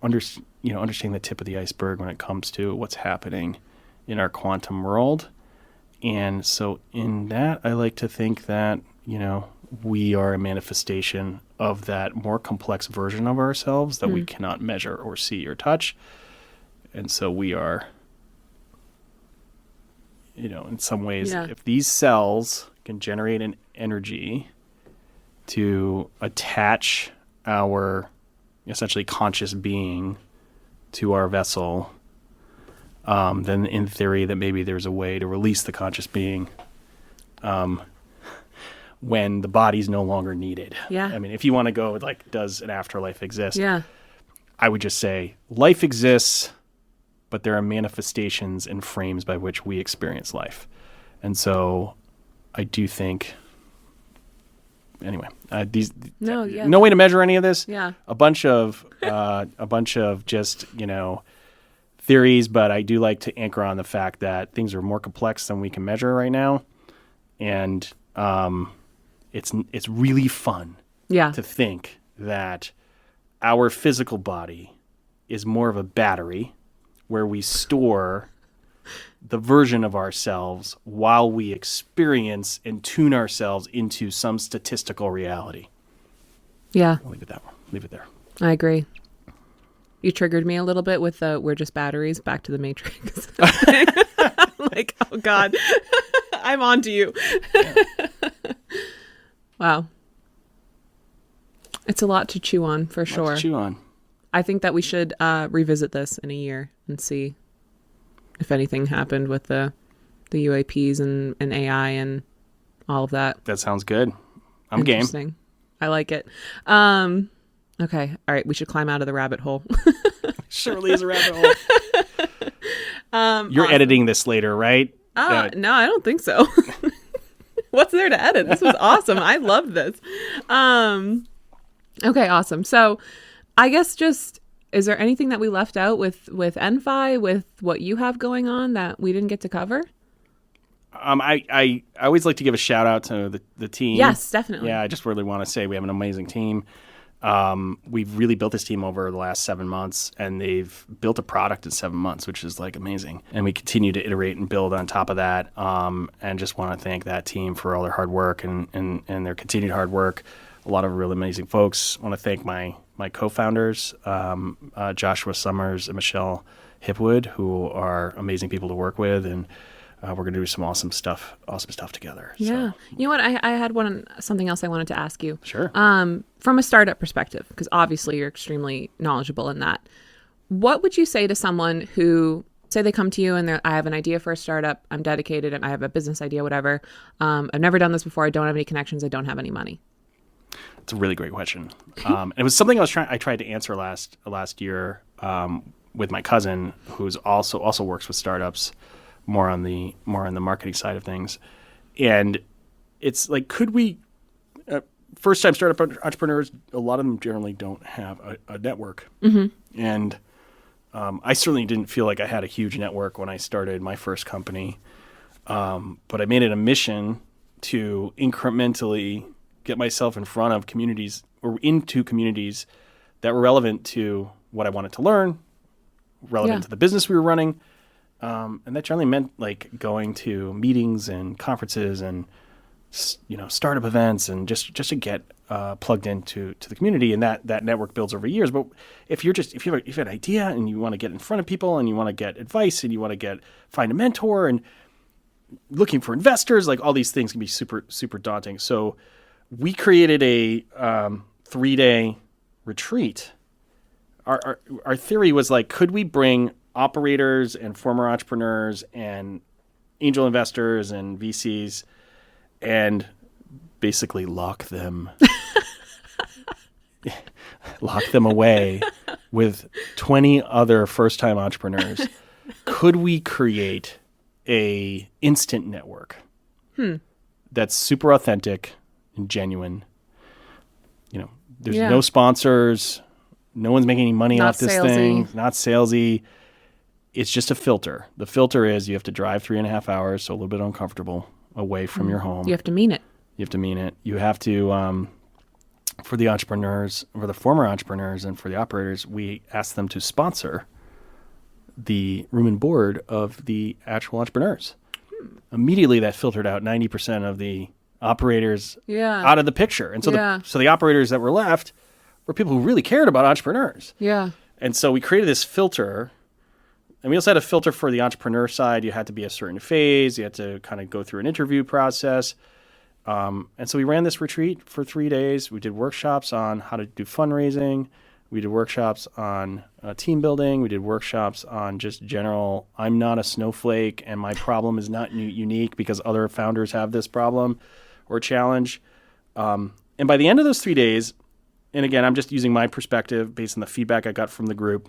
understanding the tip of the iceberg when it comes to what's happening in our quantum world. And so in that, I like to think that, we are a manifestation of that more complex version of ourselves that we cannot measure or see or touch. And so we are, in some ways, if these cells can generate an energy to attach our essentially conscious being to our vessel, then in theory that maybe there's a way to release the conscious being when the body's no longer needed. Yeah. I mean, if you want to go with like, does an afterlife exist? Yeah. I would just say life exists, but there are manifestations and frames by which we experience life. And so I do think, anyway, no way to measure any of this. Yeah. A bunch of just, theories, but I do like to anchor on the fact that things are more complex than we can measure right now. And it's really fun to think that our physical body is more of a battery where we store the version of ourselves while we experience and tune ourselves into some statistical reality. Yeah. I'll leave it there. I agree. You triggered me a little bit with the we're just batteries, back to the Matrix. Like, oh God, I'm on to you. Wow. It's a lot to chew on for sure. Let's chew on. I think that we should revisit this in a year and see if anything happened with the UAPs and AI and all of that. That sounds good. I'm game. Interesting. I like it. Okay. All right. We should climb out of the rabbit hole. Surely is a rabbit hole. You're editing this later, right? No, I don't think so. What's there to edit? This was awesome. I love this. Okay, awesome. So I guess is there anything that we left out with EnFi, with what you have going on that we didn't get to cover? I always like to give a shout out to the team. Yes, definitely. Yeah, I just really want to say we have an amazing team. We've really built this team over the last 7 months, and they've built a product in 7 months, which is like amazing. And we continue to iterate and build on top of that. And just want to thank that team for all their hard work and their continued hard work. A lot of really amazing folks. I want to thank my co-founders, Joshua Summers and Michelle Hipwood, who are amazing people to work with, and we're going to do some awesome stuff together. Yeah. So. You know what? I had something else I wanted to ask you. Sure. From a startup perspective, because obviously you're extremely knowledgeable in that. What would you say to someone who, say they come to you and I have an idea for a startup, I'm dedicated, I have a business idea, whatever. I've never done this before. I don't have any connections. I don't have any money. It's a really great question. It was something I tried to answer last year with my cousin, who's also works with startups, more on the marketing side of things. And it's like, could we? First time startup entrepreneurs, a lot of them generally don't have a network, and I certainly didn't feel like I had a huge network when I started my first company. But I made it a mission to incrementally get myself in front of communities or into communities that were relevant to what I wanted to learn, relevant to the business we were running. And that generally meant like going to meetings and conferences and, startup events and just to get plugged into the community. And that network builds over years. But if you have an idea and you want to get in front of people and you want to get advice and you want to find a mentor and looking for investors, like all these things can be super, super daunting. So we created a 3-day retreat. Our theory was like, could we bring operators and former entrepreneurs and angel investors and VCs and basically lock them away with 20 other first-time entrepreneurs? Could we create a instant network that's super authentic and genuine? There's no sponsors, no one's making any money off this thing, not salesy. It's just a filter. The filter is you have to drive 3.5 hours, so a little bit uncomfortable, away from your home. You have to mean it. You have to, for the entrepreneurs, for the former entrepreneurs and for the operators, we ask them to sponsor the room and board of the actual entrepreneurs. Immediately that filtered out 90% of the operators out of the picture. And so the operators that were left were people who really cared about entrepreneurs. Yeah. And so we created this filter. And we also had a filter for the entrepreneur side. You had to be a certain phase. You had to kind of go through an interview process. And so we ran this retreat for 3 days. We did workshops on how to do fundraising. We did workshops on team building. We did workshops on just general, I'm not a snowflake and my problem is not unique because other founders have this problem or challenge. And by the end of those 3 days, and again, I'm just using my perspective based on the feedback I got from the group,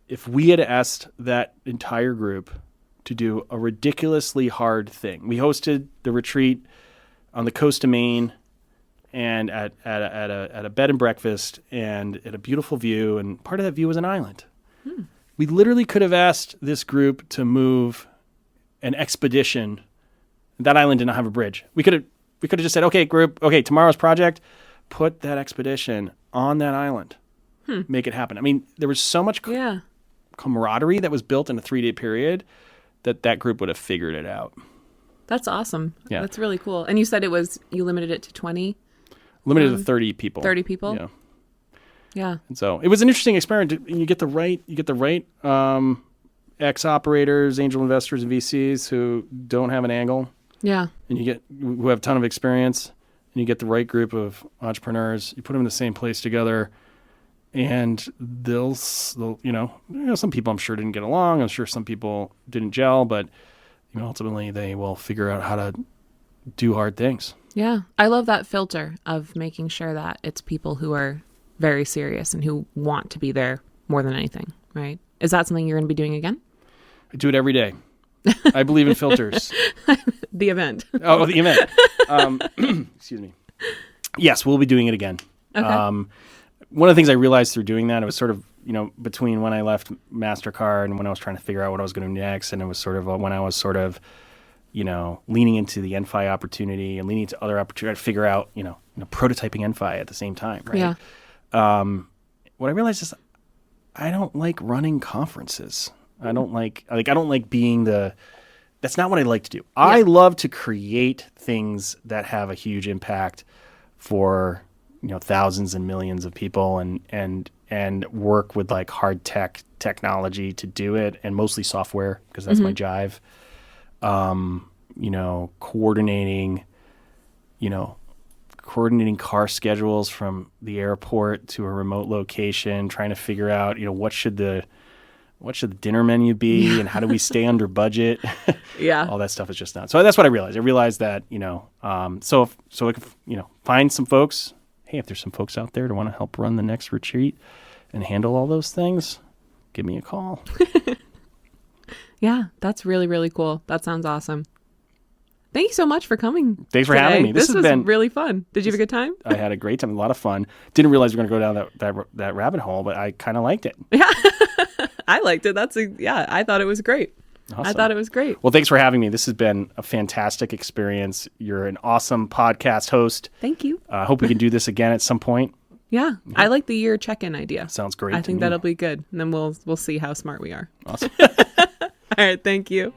if we had asked that entire group to do a ridiculously hard thing, we hosted the retreat on the coast of Maine and at a bed and breakfast and at a beautiful view, and part of that view was an island. We literally could have asked this group to move an expedition. That island did not have a bridge. We could have just said, okay, group, tomorrow's project, put that expedition on that island, make it happen. I mean, there was so much camaraderie that was built in a 3-day period that group would have figured it out. That's awesome. Yeah. That's really cool. And you said you limited it to 20? Limited to 30 people. 30 people? Yeah. Yeah. And so it was an interesting experiment. You get the right ex-operators, angel investors, and VCs who don't have an angle. Yeah. And who have a ton of experience, and you get the right group of entrepreneurs. You put them in the same place together, and they'll some people I'm sure didn't get along. I'm sure some people didn't gel, but ultimately they will figure out how to do hard things. Yeah. I love that filter of making sure that it's people who are very serious and who want to be there more than anything, right? Is that something you're going to be doing again? I do it every day. I believe in filters. The event. Oh, the event. Excuse me. Yes, we'll be doing it again. Okay. One of the things I realized through doing that, it was sort of, between when I left MasterCard and when I was trying to figure out what I was going to do next, and it was sort of when I was sort of, leaning into the EnFi opportunity and leaning into other opportunities to figure out, prototyping EnFi at the same time, right? Yeah. What I realized is I don't like running conferences. I don't like being that's not what I like to do. Yeah. I love to create things that have a huge impact for, thousands and millions of people and work with like hard technology to do it, and mostly software because that's my jive. Coordinating car schedules from the airport to a remote location, trying to figure out, what should the what should the dinner menu be and how do we stay under budget? Yeah. All that stuff is just not. So that's what I realized. I realized that, so if find some folks, hey, if there's some folks out there to want to help run the next retreat and handle all those things, give me a call. Yeah, that's really, really cool. That sounds awesome. Thank you so much for coming. Thanks for today. having me. This was really fun. Did you have a good time? I had a great time, a lot of fun. Didn't realize we were going to go down that rabbit hole, but I kind of liked it. Yeah, I liked it. I thought it was great. Awesome. I thought it was great. Well, thanks for having me. This has been a fantastic experience. You're an awesome podcast host. Thank you. I hope we can do this again at some point. Yeah, I like the year check-in idea. Sounds great. I think that'll be good. And then we'll see how smart we are. Awesome. All right, thank you.